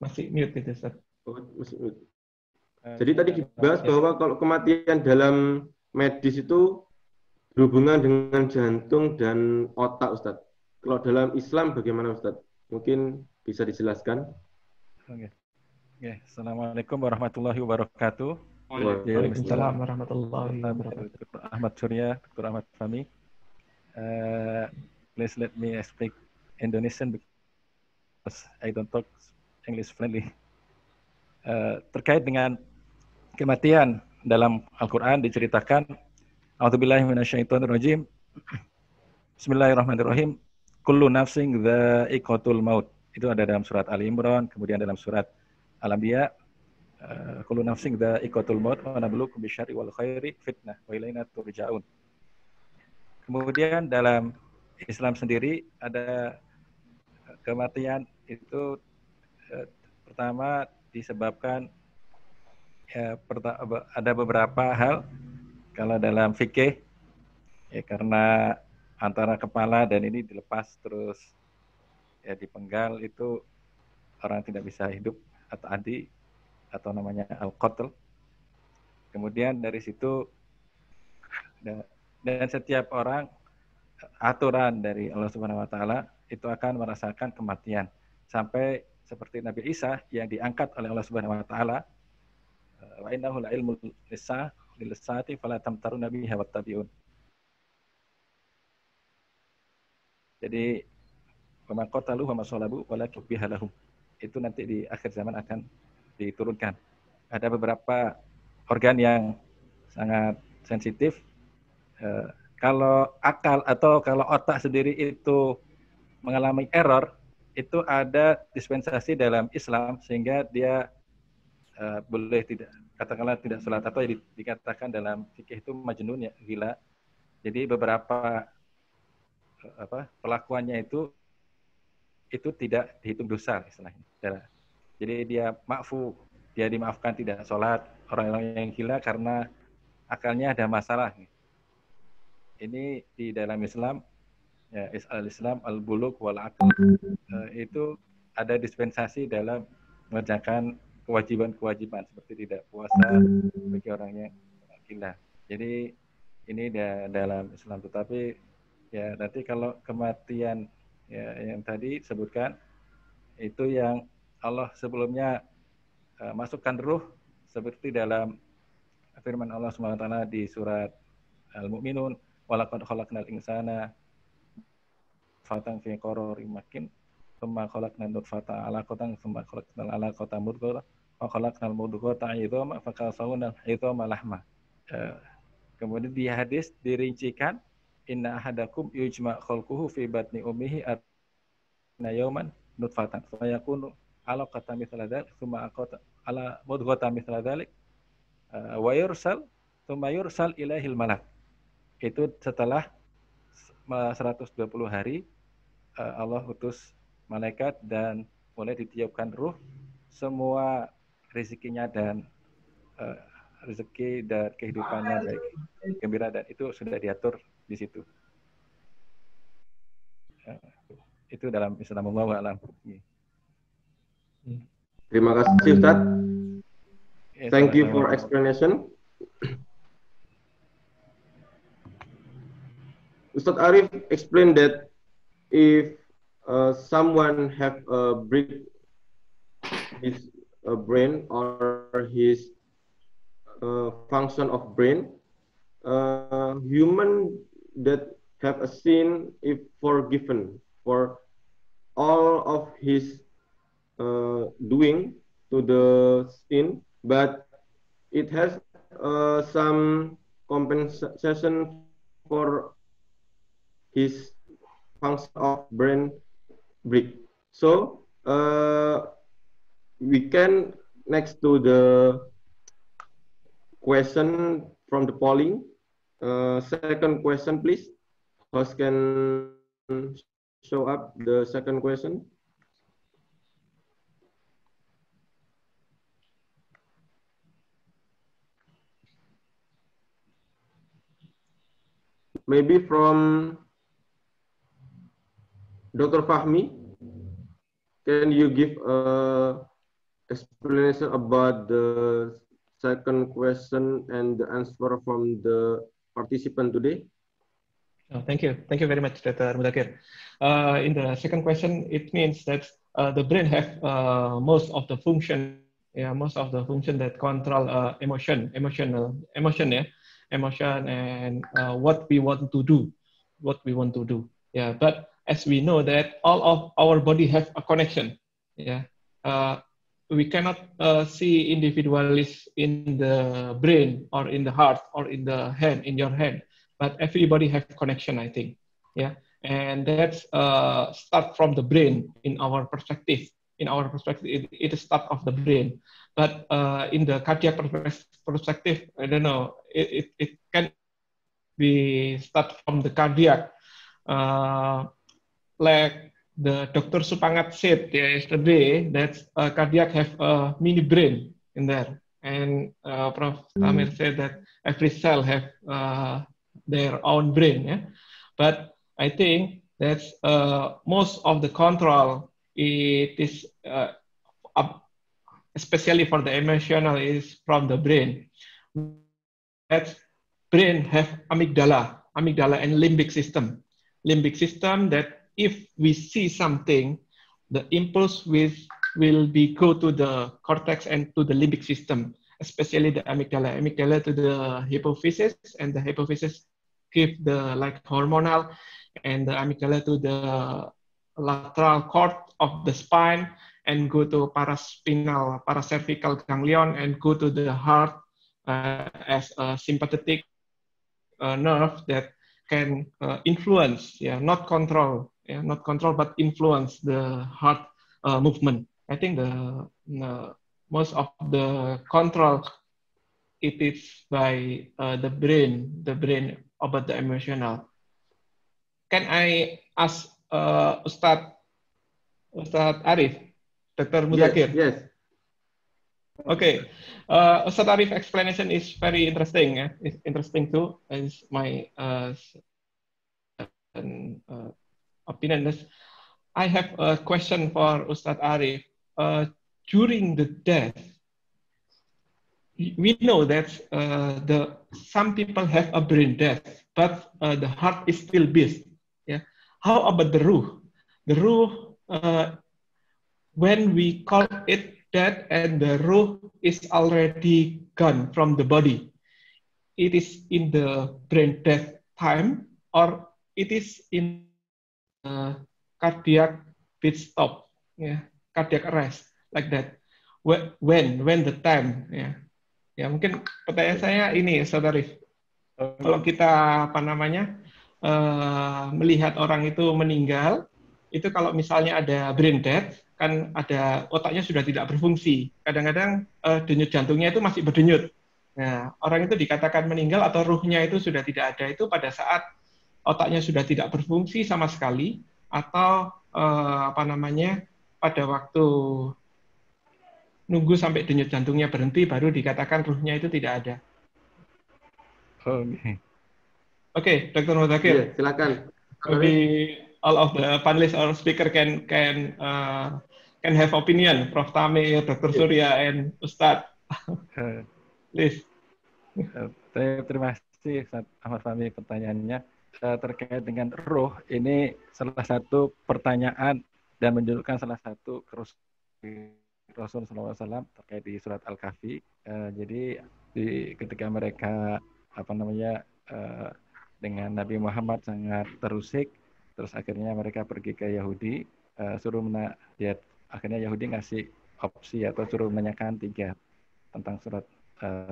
Masih mute itu, Ustaz. Oh, masih mute. Jadi tadi dibahas bahwa kalau kematian dalam medis itu berhubungan dengan jantung dan otak, Ustadz. Kalau dalam Islam bagaimana, Ustadz? Mungkin bisa dijelaskan. Oke. Assalamualaikum warahmatullahi wabarakatuh. Waalaikumsalam warahmatullahi wabarakatuh. Dr. Ahmad Surya, Dr. Ahmad Fahmi. Please let me speak Indonesian because I don't talk English friendly. Terkait dengan kematian dalam Al-Quran diceritakan, A'udzubillahi minasyaitonirrajim. Bismillahirrahmanirrahim. Kullu nafsin dha'iqatul maut. Itu ada dalam surat Ali Imran, kemudian dalam surat Al-Anbiya. Kullu nafsin dha'iqatul maut wa nabluukum bisyarri wal khairi fitnah wa ilaina turja'un. Kemudian dalam Islam sendiri ada kematian itu pertama disebabkan ada beberapa hal. Kalau dalam fikih ya karena antara kepala dan ini dilepas terus ya dipenggal, itu orang tidak bisa hidup atau adi atau namanya al-qatl. Kemudian dari situ dan setiap orang aturan dari Allah Subhanahu wa taala itu akan merasakan kematian. Sampai seperti Nabi Isa yang diangkat oleh Allah Subhanahu wa taala, wa innahu la ilmul lisati fala tamtaruna bihi wattabi'un. Jadi wa qatalu wa masalabu wala tubiha lahum. Itu nanti di akhir zaman akan diturunkan. Ada beberapa organ yang sangat sensitif. Kalau akal atau kalau otak sendiri itu mengalami error, itu ada dispensasi dalam Islam sehingga dia boleh tidak, katakanlah tidak sholat, atau dikatakan dalam fikih itu majnun, ya gila. Jadi beberapa pelakuannya itu tidak dihitung dosa istilahnya. Jadi dia ma'fu, dia dimaafkan tidak sholat. Orang-orang yang gila karena akalnya ada masalah. Ini di dalam Islam, ya, al-Islam al-bulugh wal aql, itu ada dispensasi dalam mengerjakan kewajiban-kewajiban seperti tidak puasa bagi orang yang gila. Jadi ini dalam Islam. Tetapi ya nanti kalau kematian ya yang tadi sebutkan itu yang Allah sebelumnya masukkan ruh seperti dalam firman Allah SWT di surat Al-Mu'minun, walaqad khalaqnal insana fatan fi qararin makin thumma khalaqnal nutfata 'alaqatan thumma khalaqnal 'alaqata mudghah wa khalaqnal mudghata 'idhama fa kasawna 'idhama lahma. Kemudian di hadis dirincikan, inna ahadakum yujma' khalquhu fi batni ummihi na yawman nutfatan fa yakunu 'alaqatan mithla dzalik thumma aqata 'ala mudghatan mithla dzalik wa yursal thumma yursal ilaihil malak. Itu setelah 120 hari Allah utus malaikat dan mulai ditiupkan ruh, semua rezekinya dan rezeki dan kehidupannya baik gembira, dan itu sudah diatur di situ. Itu dalam Islam. Wallahu a'lam. Terima kasih, Ustaz. Thank you for explanation. Ustaz Arif explained that if someone have a break his brain or his function of brain, human that have a sin if forgiven for all of his doing to the sin, but it has some compensation for his function of brain break. So we can next to the question from the polling. Second question, please. Host can show up the second question? Maybe from Dr. Fahmi, can you give a explanation about the second question and the answer from the participant today? Oh, thank you. Thank you very much, Dr. Mudakir. In the second question, it means that the brain have most of the function, most of the function that control emotion, and what we want to do, But as we know that all of our body have a connection, we cannot see individuals in the brain or in the heart or in the hand, in your hand. But everybody have connection, I think, and that's start from the brain in our perspective. In our perspective, it is start of the brain. But in the cardiac perspective, I don't know, it can be start from the cardiac, like the Dr. Supangat said yesterday that cardiac have a mini brain in there, and Prof. Tamir said that every cell have their own brain, But I think that's most of the control, it is especially for the emotional, is from the brain. That brain have amygdala and limbic system. Limbic system that if we see something, the impulse will be go to the cortex and to the limbic system, especially the amygdala to the hypophysis, and the hypophysis give the like hormonal, and the amygdala to the lateral cord of the spine, and go to paracervical ganglion, and go to the heart as a sympathetic nerve that can influence, not control, but influence the heart movement. I think the most of the control, it is by the brain about the emotional. Can I ask Ustadz Arif, Dr. Mudakir? Yes. Okay, Ustadz Arif explanation is very interesting. It's interesting too. Is my opinion. I have a question for Ustadz Arif. During the death, we know that some people have a brain death, but the heart is still beats. How about the ruh? The ruh, when we call it death and the ruh is already gone from the body, it is in the brain death time, or it is in cardiac pit stop, cardiac arrest, like that. When the time, mungkin pertanyaan saya ini, Ustadz Arif. Kalau kita melihat orang itu meninggal, itu kalau misalnya ada brain death, kan ada otaknya sudah tidak berfungsi. Kadang-kadang denyut jantungnya itu masih berdenyut. Nah, orang itu dikatakan meninggal atau ruhnya itu sudah tidak ada itu pada saat otaknya sudah tidak berfungsi sama sekali, atau pada waktu nunggu sampai denyut jantungnya berhenti baru dikatakan ruhnya itu tidak ada. Oke, Dr. Mudakir. Silakan. Maybe all of the panelists or speaker can have opinion. Prof. Tamir, Dr. Surya, and Ustadz. Please. Terima kasih, Ustadz Ahmad Fahmi, pertanyaannya terkait dengan roh. Ini salah satu pertanyaan dan menunjukkan salah satu kerusakan Rasul SAW terkait di surat Al-Kahfi. Jadi ketika mereka dengan Nabi Muhammad sangat terusik, terus akhirnya mereka pergi ke Yahudi, akhirnya Yahudi ngasih opsi atau suruh menanyakan 3 tentang surat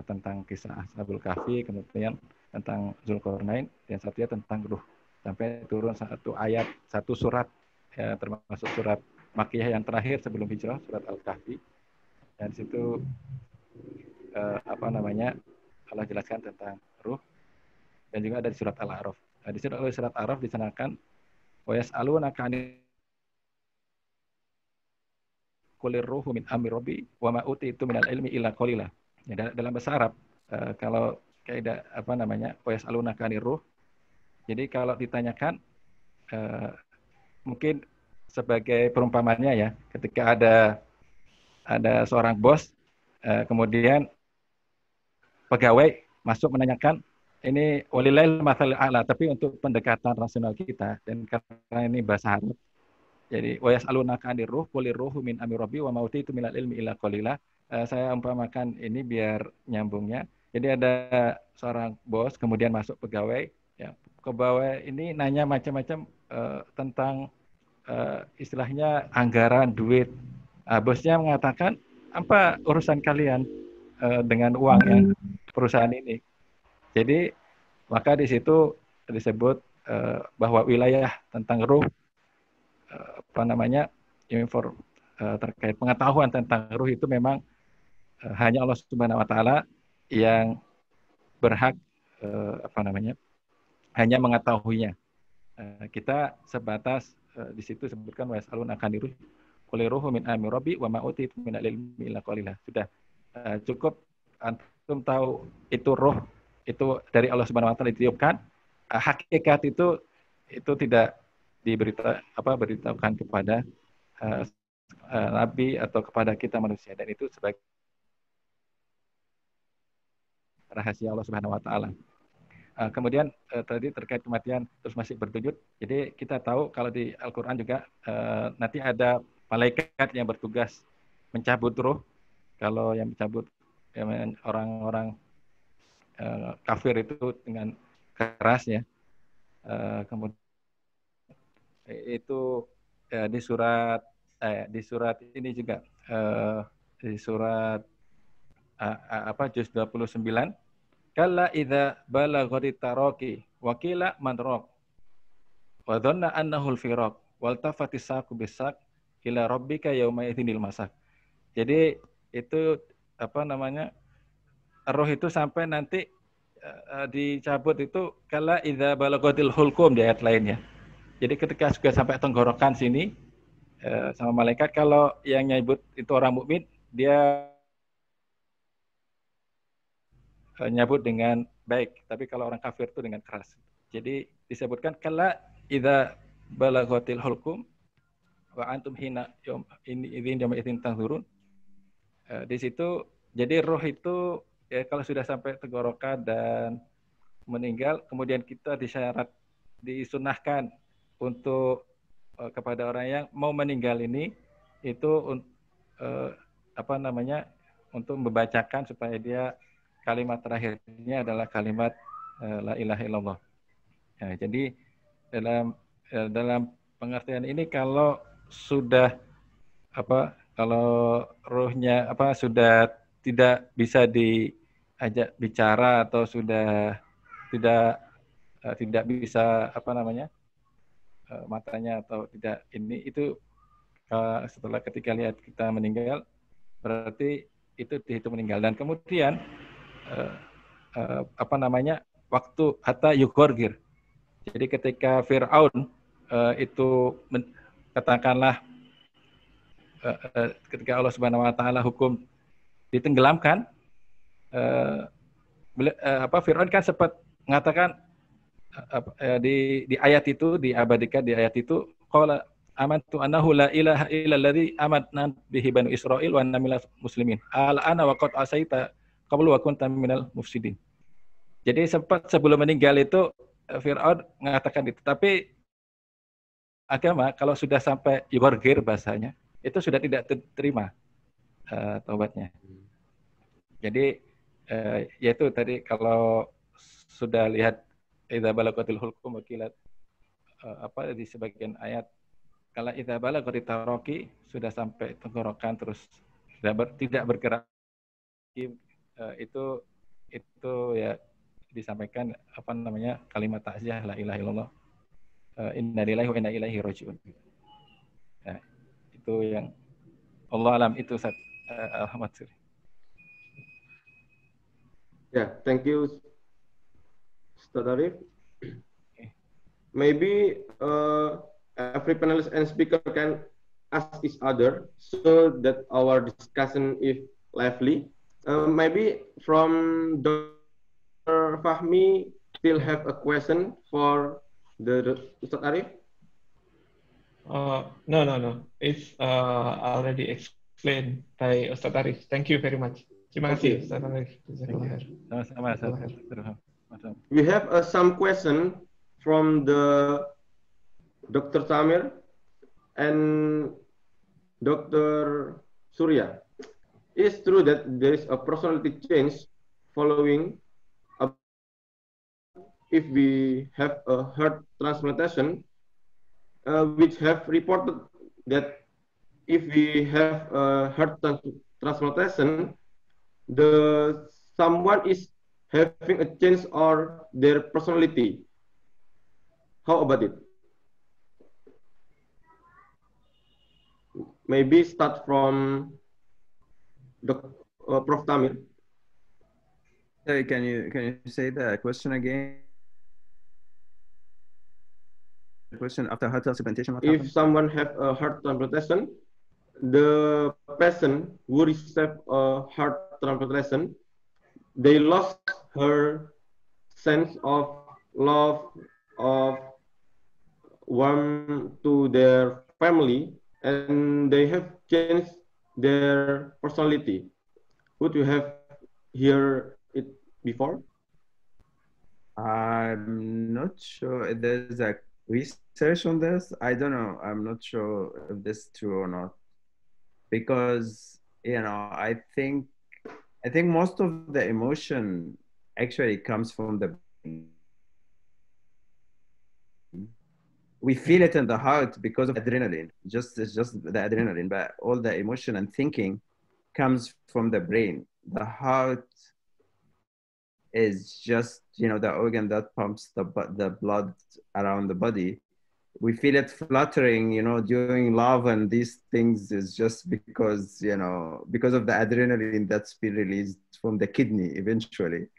tentang kisah Ashabul Kahfi, kemudian tentang Zulkarnain, dan satunya tentang ruh. Sampai turun satu surat, termasuk surat Makkiyah yang terakhir sebelum hijrah, surat Al-Kahfi. Dan situ Allah jelaskan tentang ruh, dan juga ada di surat Al-A'raf. Di surat Al-A'raf disanakan Wa yas'alunaka 'anil qulir ruhu min amri rabbi wa ma utitu minal ilmi illa qalila. Ya, dalam bahasa Arab kalau kaidah apa namanya? Wa yas'alunaka 'anir ruh. Jadi kalau ditanyakan mungkin sebagai perumpamannya ya, ketika ada seorang bos kemudian pegawai masuk menanyakan ini walillahil matsalul a'la, tapi untuk pendekatan rasional kita dan karena ini bahasa Arab. Jadi wa yas'alunaka 'anir ruh qulir ruhu min amri rabbi wa ma utitu minal ilmi illa qalila. Saya umpamakan ini biar nyambungnya. Jadi ada seorang bos kemudian masuk pegawai, ya. Pegawai ini nanya macam-macam tentang istilahnya anggaran duit. Bosnya mengatakan, apa urusan kalian dengan uang yang perusahaan ini? Jadi maka di situ disebut bahwa wilayah tentang ruh apa namanya terkait pengetahuan tentang ruh itu memang hanya Allah Subhanahu Wa Taala yang berhak apa namanya hanya mengetahuinya. Kita sebatas di situ sebutkan wa yas'alunaka 'anir ruh qul ruhu min amri rabbi wa ma utitu minal ilmi illa qalila. Sudah cukup antum tahu itu ruh itu dari Allah Subhanahu Wa Taala ditiupkan. Hakikat itu tidak beritahukan kepada nabi atau kepada kita manusia, dan itu sebagai rahasia Allah Subhanahu Wa Taala. Kemudian tadi terkait kematian terus masih berlanjut. Jadi kita tahu kalau di Al-Qur'an juga nanti ada malaikat yang bertugas mencabut ruh. Kalau yang mencabut orang-orang kafir itu dengan keras ya. Kemudian itu di surat ini juga di surat juz 29, kalla idza balaghatit taraqi wa qila man raq wa dhanna annahu al-firaq wal tafatis saqu bisaq ila rabbika yauma idzinil masak. Jadi itu apa namanya, roh itu sampai nanti dicabut itu kalla idza balaghatil hulqum di ayat lainnya. Jadi ketika sudah sampai tenggorokan sini sama malaikat, kalau yang nyebut itu orang mukmin, dia nyebut dengan baik, tapi kalau orang kafir itu dengan keras. Jadi disebutkan kalla idza balaghatil hulqum wa antum hina idzin yawma idzin tanzurun. Di situ jadi roh itu ya kalau sudah sampai tenggorokan dan meninggal, kemudian kita disunahkan untuk kepada orang yang mau meninggal ini itu apa namanya, untuk membacakan supaya dia kalimat terakhirnya adalah kalimat la ilaha illallah. Nah, jadi dalam pengertian ini kalau sudah kalau ruhnya sudah tidak bisa diajak bicara atau sudah tidak bisa matanya atau tidak ini, itu setelah ketika lihat kita meninggal berarti itu dihitung meninggal. Dan kemudian waktu hatta yugorgir. Jadi ketika Fir'aun itu katakanlah ketika Allah Subhanahu Wa Taala hukum ditenggelamkan, Fir'aun kan sempat mengatakan di ayat itu, diabadikan di ayat itu, qala amantu annahu la ilaha illalladzi amanna bihi banu Israil wa anna minal muslimin al-ana wa qad asaita qablu wa kunta minal mufsidin. Jadi sempat sebelum meninggal itu Fir'aun mengatakan itu, tapi agama kalau sudah sampai yugorgir bahasanya itu sudah tidak terima taubatnya. Jadi yaitu tadi kalau sudah lihat idza balaghatil hulqum wakilat di sebagian ayat, kalau idza balaghatit taraqi sudah sampai tenggorokan terus tidak bergerak, itu ya disampaikan kalimat takziah la ilaha illallah, inna lillahi wa inna ilaihi rajiun. Nah, itu yang Allah alam itu Ahmad Suri. Yeah, thank you, Ustaz Arif. Maybe every panelist and speaker can ask each other so that our discussion is lively. Maybe from Dr. Fahmi still have a question for the Ustaz Arif? No. It's already explained by Ustaz Arif. Thank you very much. Terima kasih, Ustaz Arif. Sama-sama. We have some question from the Dr. Samir and Dr. Surya. It is true that there is a personality change following if we have a heart transplantation, which have reported that if we have a heart transplantation, someone is having a change or their personality. How about it? Maybe start from Prof. Tamir. Sorry, can you say the question again? The question after heart transplantation, what happens? If someone have a heart transplantation, the patient who receive a heart transplantation, they lost her sense of love, of warmth to their family, and they have changed their personality. Would you have heard it before? I'm not sure if there's a research on this. I don't know. I'm not sure if this is true or not, because I think most of the emotion actually comes from the brain. We feel it in the heart because of adrenaline. It's just the adrenaline, but all the emotion and thinking comes from the brain. The heart is just the organ that pumps the blood around the body. We feel it fluttering during love, and these things is just because of the adrenaline that's been released from the kidney eventually,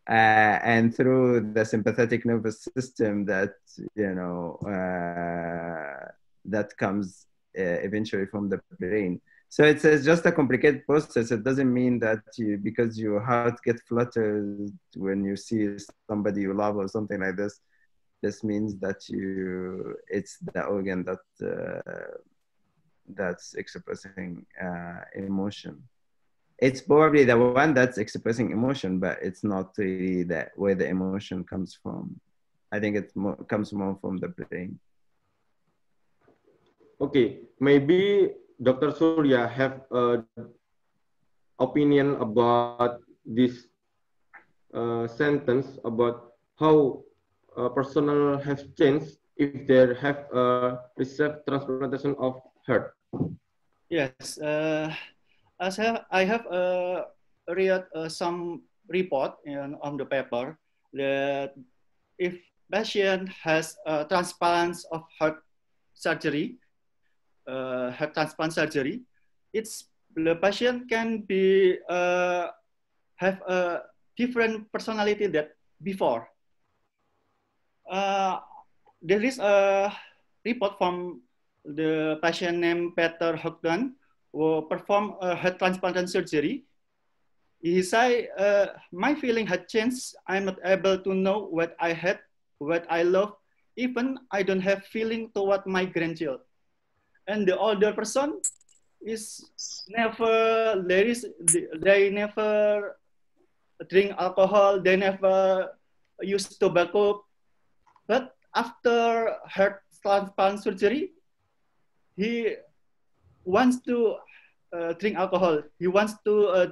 and through the sympathetic nervous system that that comes eventually from the brain. So it's just a complicated process. It doesn't mean that because your heart gets fluttered when you see somebody you love or something like this, this means that it's the organ that's expressing emotion. It's probably the one that's expressing emotion, but it's not really where the emotion comes from. I think it comes more from the brain. Okay, maybe Dr. Surya have an opinion about this sentence about how personnel have changed if they have received transplantation of heart. Yes, as I have read some report on the paper that if patient has transplants of heart surgery, heart transplant surgery, the patient can be have a different personality than before. There is a report from the patient named Peter Hogdan who performed a heart transplant surgery. He said, my feeling had changed. I'm not able to know what I had, what I love. Even I don't have feeling toward my grandchild. And the older person is they never drink alcohol, they never use tobacco. But after heart transplant surgery, he wants to drink alcohol. He wants to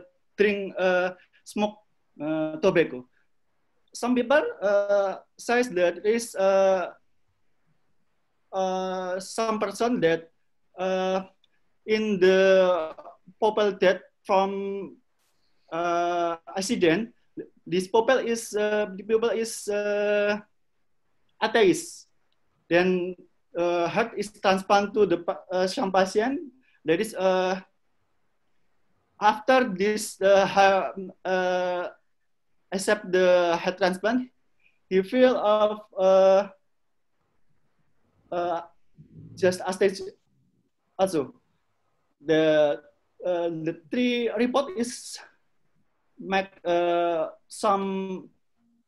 smoke tobacco. Some people says that there is some person that in the people death from accident, this people is atheist. Then heart is transplant to the some patient. That is after this accept the heart transplant, he feel of just a stage also. The three report is make some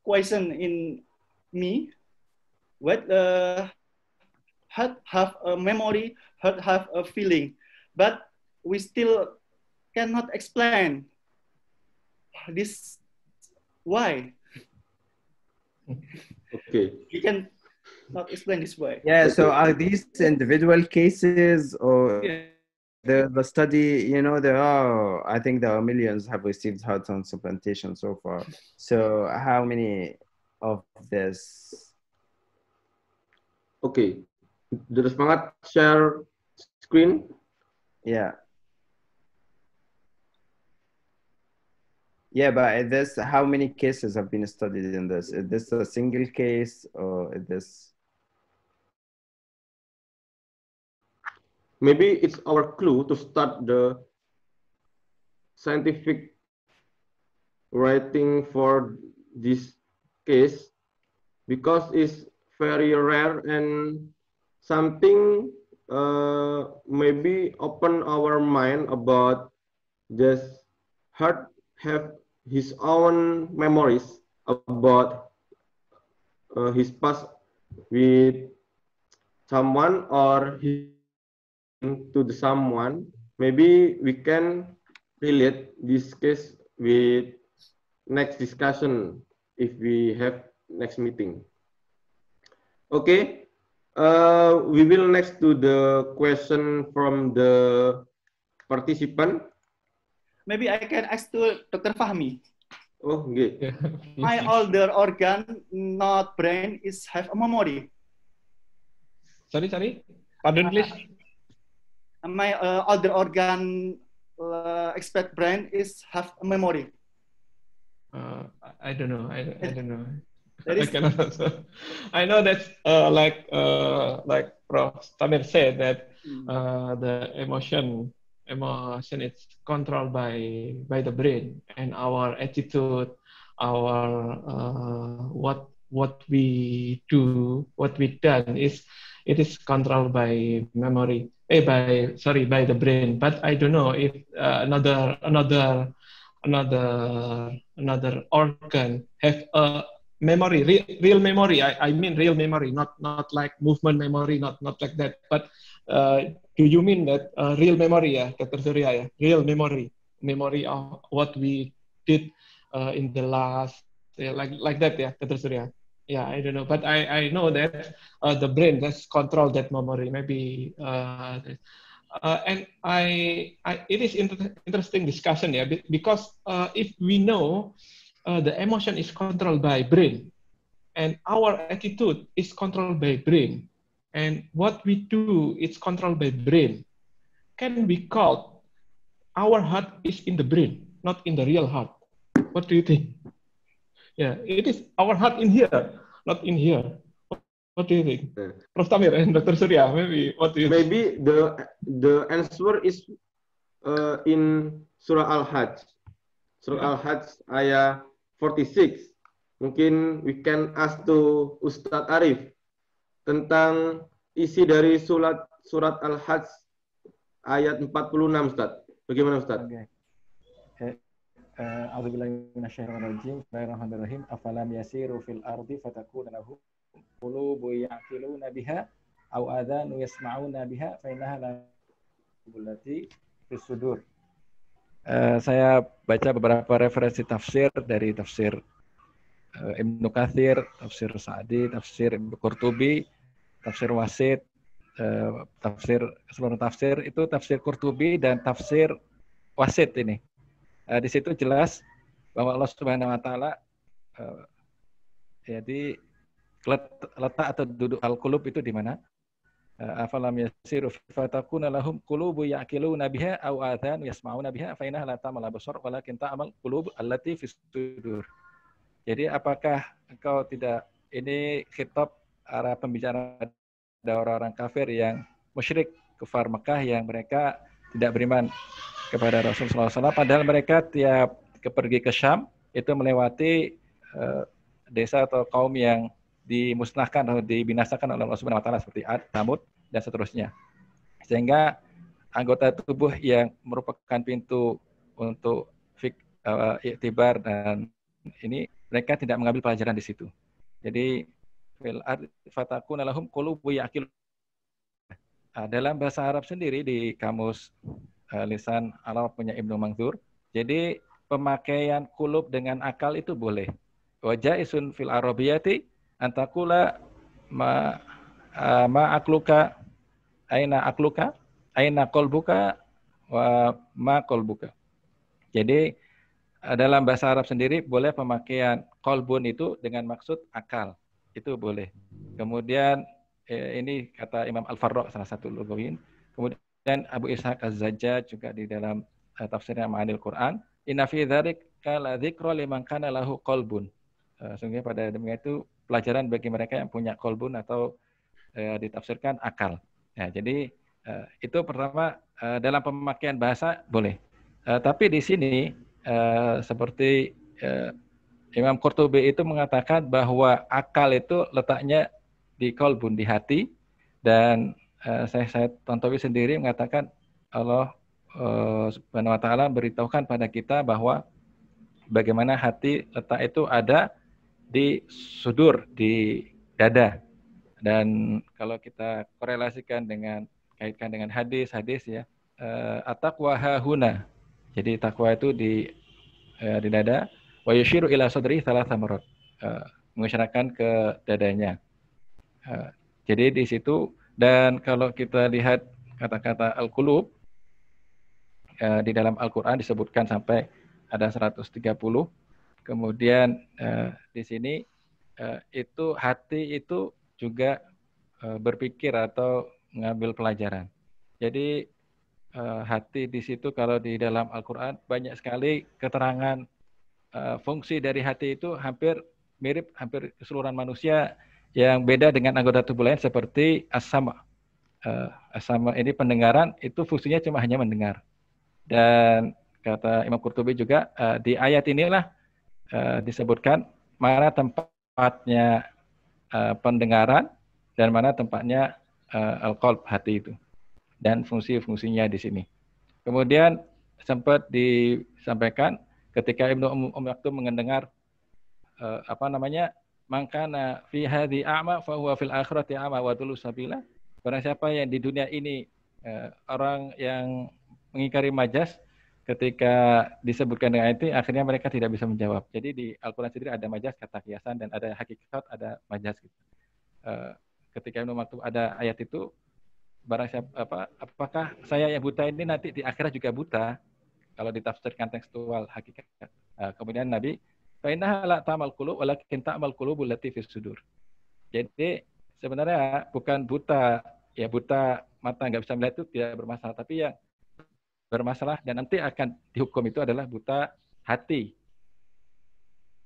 question in me. What heart have a memory, heart have a feeling, but we still cannot explain this why. Okay. We can not explain this way. Yeah, so are these individual cases or Yeah. the study, you know, I think there are millions have received heart transplantation so far. So how many of this? Okay. Terus semangat share screen. Yeah. Yeah, but this, how many cases have been studied in this? Is this a single case or is this? Maybe it's our clue to start the scientific writing for this case, because it's very rare and something maybe open our mind about this heart have his own memories about his past with someone or he to the someone. Maybe we can relate this case with next discussion if we have next meeting. Okay, we will next to the question from the participant. Maybe I can ask to Dr. Fahmi. Oh, okay. Yeah. My older organ, not brain, is have a memory. Sorry. Pardon, please. My older organ, except brain, is have a memory. I don't know. I don't know. That I is, cannot answer. I know that like Prof. Tamir said that the emotion is controlled by the brain, and our attitude, our what we do, what we done it is controlled by memory. By the brain. But I don't know if another organ have a memory, real memory. I mean real memory, not like movement memory, not like that. But do you mean that real memory, ya, Dr. Surya, ya? Real memory of what we did in the last, like that, ya, Dr. Surya? Yeah, I don't know, but I know that the brain does control that memory. Maybe, and it is interesting discussion, yeah, because if we know the emotion is controlled by brain, and our attitude is controlled by brain, and what we do is controlled by brain, can we call our heart is in the brain, not in the real heart? What do you think? Yeah, it is our heart in here, not in here. What do you think? Prof. Tamir and Dr. Surya, maybe what do you think? Maybe the answer is in Surah Al-Hajj. Surah Al-Hajj ayat 46. Mungkin we can ask to Ustadz Arif tentang isi dari surat Al-Hajj ayat 46, Ustadz. Bagaimana, Ustadz? Okay. A'udzubillahi minasyaitonirrajim. Bismillahirrahmanirrahim. Afalam yasiru fil ardi fatakuna lahum qulubu ya'qiluna biha aw adhanu yasma'una biha fa innaha la bullati fis sudur. Saya baca beberapa referensi tafsir dari tafsir Ibnu Katsir, tafsir Sa'di, tafsir Ibnu Qurtubi, tafsir Wasit, seluruh tafsir itu tafsir Qurtubi dan tafsir Wasit ini. Di situ jelas bahwa Allah Subhanahu wa taala jadi letak atau duduk al-qulub itu di mana? Afalam yasiru fatakuna lahum qulubu ya'qiluna biha aw adhan yasma'una biha fa innaha la ta'mal absar walakin ta'mal qulub allati fis sudur. Jadi apakah engkau tidak, ini khitab arah pembicara ada orang-orang kafir yang musyrik kufar Mekah yang mereka tidak beriman kepada Rasulullah SAW, padahal mereka tiap pergi ke Syam itu melewati desa atau kaum yang dimusnahkan atau dibinasakan oleh Allah Subhanahu wa taala seperti Ad, Thamud, dan seterusnya. Sehingga anggota tubuh yang merupakan pintu untuk iktibar dan ini mereka tidak mengambil pelajaran di situ. Jadi fil ardi fatakuna lahum qulubu yaqil. Dalam bahasa Arab sendiri di kamus lisan Arab punya Ibnu Manzur. Jadi pemakaian kulub dengan akal itu boleh. Wa jaisun fil arabiyati antakula ma akluka aina qalbuka wa ma qalbuka. Jadi dalam bahasa Arab sendiri boleh pemakaian kolbun itu dengan maksud akal. Itu boleh. Kemudian ini kata Imam Al-Farra salah satu lugawin. Kemudian Abu Ishaq Az-Zajjaj juga di dalam tafsirnya Ma'anil Qur'an, inna fi dzalika la dzikra liman kana lahu qalbun. Sungguhnya pada demikian itu pelajaran bagi mereka yang punya qalbun atau ditafsirkan akal. Nah, jadi itu pertama dalam pemakaian bahasa boleh. Tapi di sini seperti Imam Qurtubi itu mengatakan bahwa akal itu letaknya di qalbun, di hati, dan saya Tontowi sendiri mengatakan Allah Subhanahu wa taala beritahukan pada kita bahwa bagaimana hati letak itu ada di sudur, di dada. Dan kalau kita korelasikan kaitkan dengan hadis ya, at-taqwa hahuna. Jadi takwa itu di dada, wa yushiru ila sadri thalatha marrat, mengisyaratkan ke dadanya. Jadi di situ, dan kalau kita lihat kata-kata al-qulub di dalam Al-Qur'an disebutkan sampai ada 130. Kemudian di sini itu hati itu juga berpikir atau mengambil pelajaran. Jadi hati di situ kalau di dalam Al-Qur'an banyak sekali keterangan fungsi dari hati itu hampir mirip hampir keseluruhan manusia, yang beda dengan anggota tubuh lain seperti as-sama. As-sama ini pendengaran, itu fungsinya cuma hanya mendengar. Dan kata Imam Qurtubi juga di ayat inilah disebutkan mana tempatnya pendengaran dan mana tempatnya al-qalb, hati itu, dan fungsi-fungsinya di sini. Kemudian sempat disampaikan ketika Ibnu Maktum mendengar mangkana fi hadhi a'ma fa huwa fil akhirati a'ma wa dulu sabila. Barang siapa yang di dunia ini orang yang mengingkari majas, ketika disebutkan dengan itu akhirnya mereka tidak bisa menjawab. Jadi di Al-Qur'an sendiri ada majas kata kiasan dan ada hakikat, ada majas gitu. Ketika Ibnu Maktum ada ayat itu, barang siapa apakah saya yang buta ini nanti di akhirat juga buta? Kalau ditafsirkan tekstual hakikat. Kemudian Nabi fa innaha la ta'mal qulub walakin ta'mal qulubul lati fis sudur. Jadi sebenarnya bukan buta, ya buta mata nggak bisa melihat itu tidak bermasalah, tapi yang bermasalah dan nanti akan dihukum itu adalah buta hati.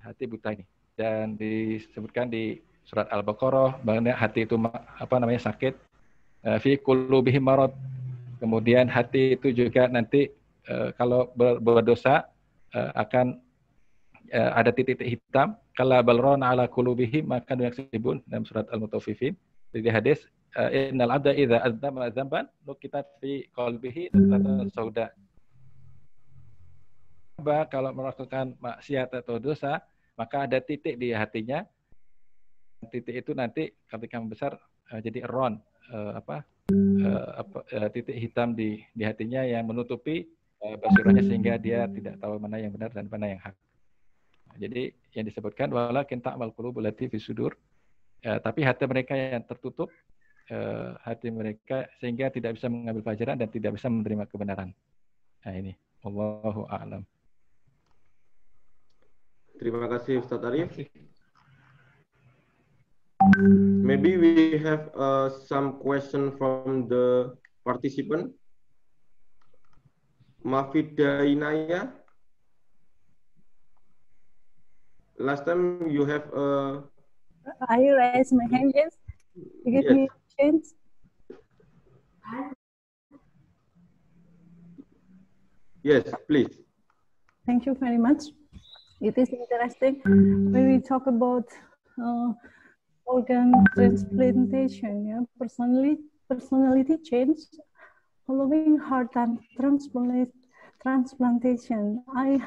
Hati buta ini. Dan disebutkan di surat Al-Baqarah bahwa hati itu sakit, fi qulubihim marad. Kemudian hati itu juga nanti kalau berdosa akan ada titik-titik hitam, kala balrona ala qulubihim maka yaksibun, dalam surat Al-Mutaffifin. Di hadis innal abda idza azzama dzamban nukitat fi qalbihi nuqtatan sauda. Kalau melakukan maksiat atau dosa, maka ada titik di hatinya. Titik itu nanti ketika membesar jadi ron, titik hitam di hatinya yang menutupi basirahnya sehingga dia tidak tahu mana yang benar dan mana yang hak. Jadi yang disebutkan walakin ta'mal qulubul lati fis sudur, tapi hati mereka yang tertutup, hati mereka sehingga tidak bisa mengambil pelajaran dan tidak bisa menerima kebenaran. Nah ini, wallahu a'lam. Terima kasih Ustaz Arif. Maybe we have some question from the participant. Mafida Inaya. Last time you have I raise my hand, yes. You give me a chance. Yes, please. Thank you very much. It is interesting when we talk about organ transplantation. Yeah, personally, personality change following heart transplantation. I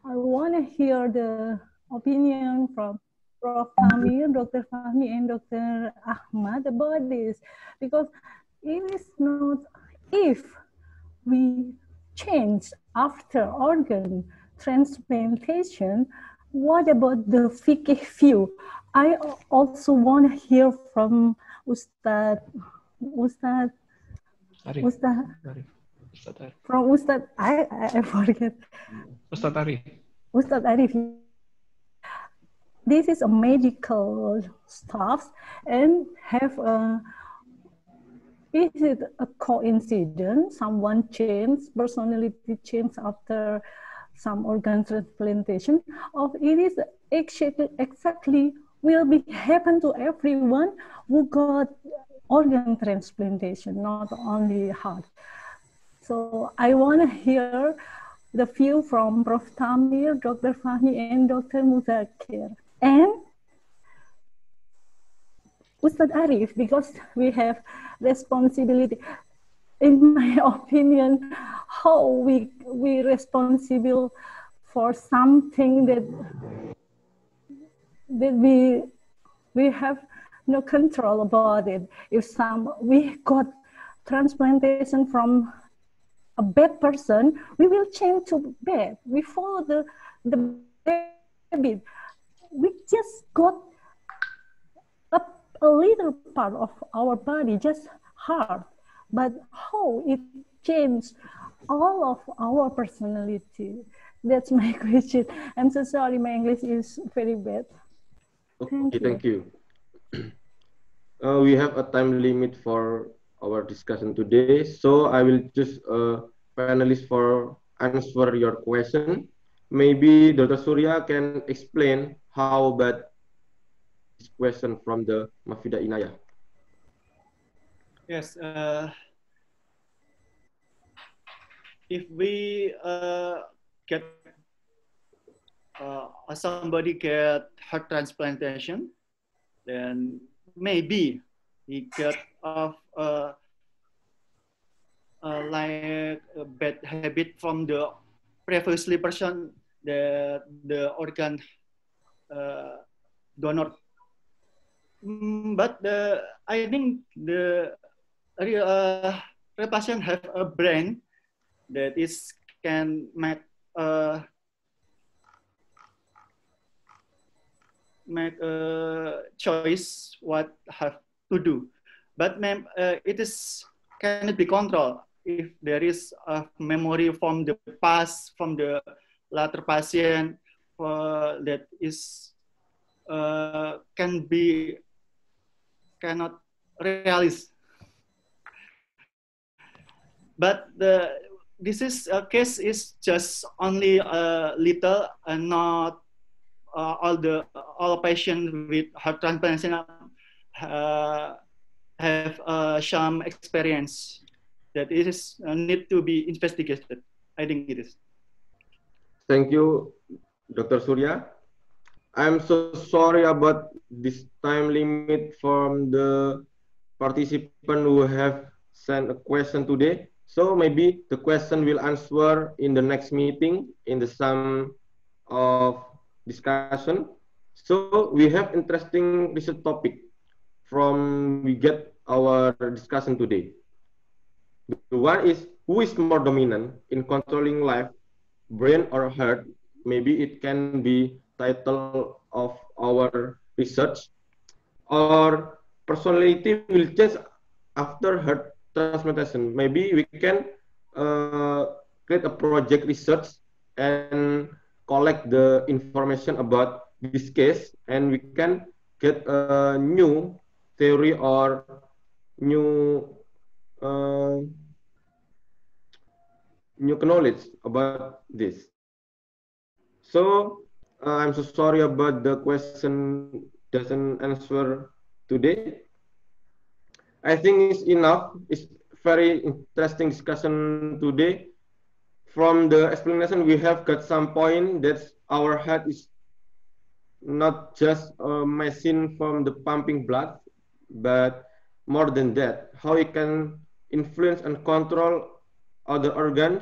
want to hear the opinion from Prof. Fahmi, Dr. Fahmi, and Dr. Ahmad about this, because it is not if we change after organ transplantation. What about the fikih view? I also want to hear from Ustad from Ustad, I forget. Ustad Arif. Ustad Arif. This is a medical stuff, and have a, is it a coincidence? Someone changed, personality change after some organ transplantation, or it is exactly will be happen to everyone who got organ transplantation, not only heart. So I want to hear the view from Prof. Tamir, Dr. Fahmi, and Dr. Muzakir. And Ustad Arif, because we have responsibility. In my opinion, how we responsible for something that we have no control about it. If we got transplantation from a bad person, we will change to bad. We follow the habit. We just got a little part of our body, just heart, but how it changed all of our personality. That's my question. I'm so sorry, my English is very bad. Okay, thank you. We have a time limit for our discussion today, so I will choose a panelist for answer your question. Maybe Dr. Surya can explain how about this question from the Mafida Inaya. Yes, if we get somebody get heart transplantation, then maybe he get like a bad habit from the previously person, the organ donor. But I think the patient have a brain that is can make a choice what have to do, but it is cannot be controlled if there is a memory from the past, from the later patient that is cannot realize. But this is a case is just only a little and not all patients with heart transplantation have some experience that it is need to be investigated. I think it is. Thank you, Dr. Surya. I'm so sorry about this time limit from the participant who have sent a question today. So maybe the question will answer in the next meeting in the sum of discussion. So we have interesting research topic from we get our discussion today. The one is who is more dominant in controlling life, brain or heart? Maybe it can be title of our research, or personality will change after heart transplantation. Maybe we can create a project research and collect the information about this case, and we can get a new theory or new new knowledge about this. So I'm so sorry about the question doesn't answer today. I think it's enough. It's very interesting discussion today. From the explanation, we have got some point that our heart is not just a machine from the pumping blood, but more than that, how it can influence and control other organs,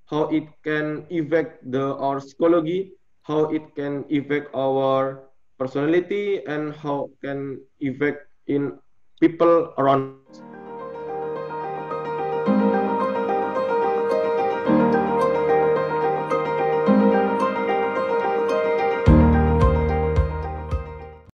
how it can affect our psychology, how it can affect our personality, and how can affect in people around us.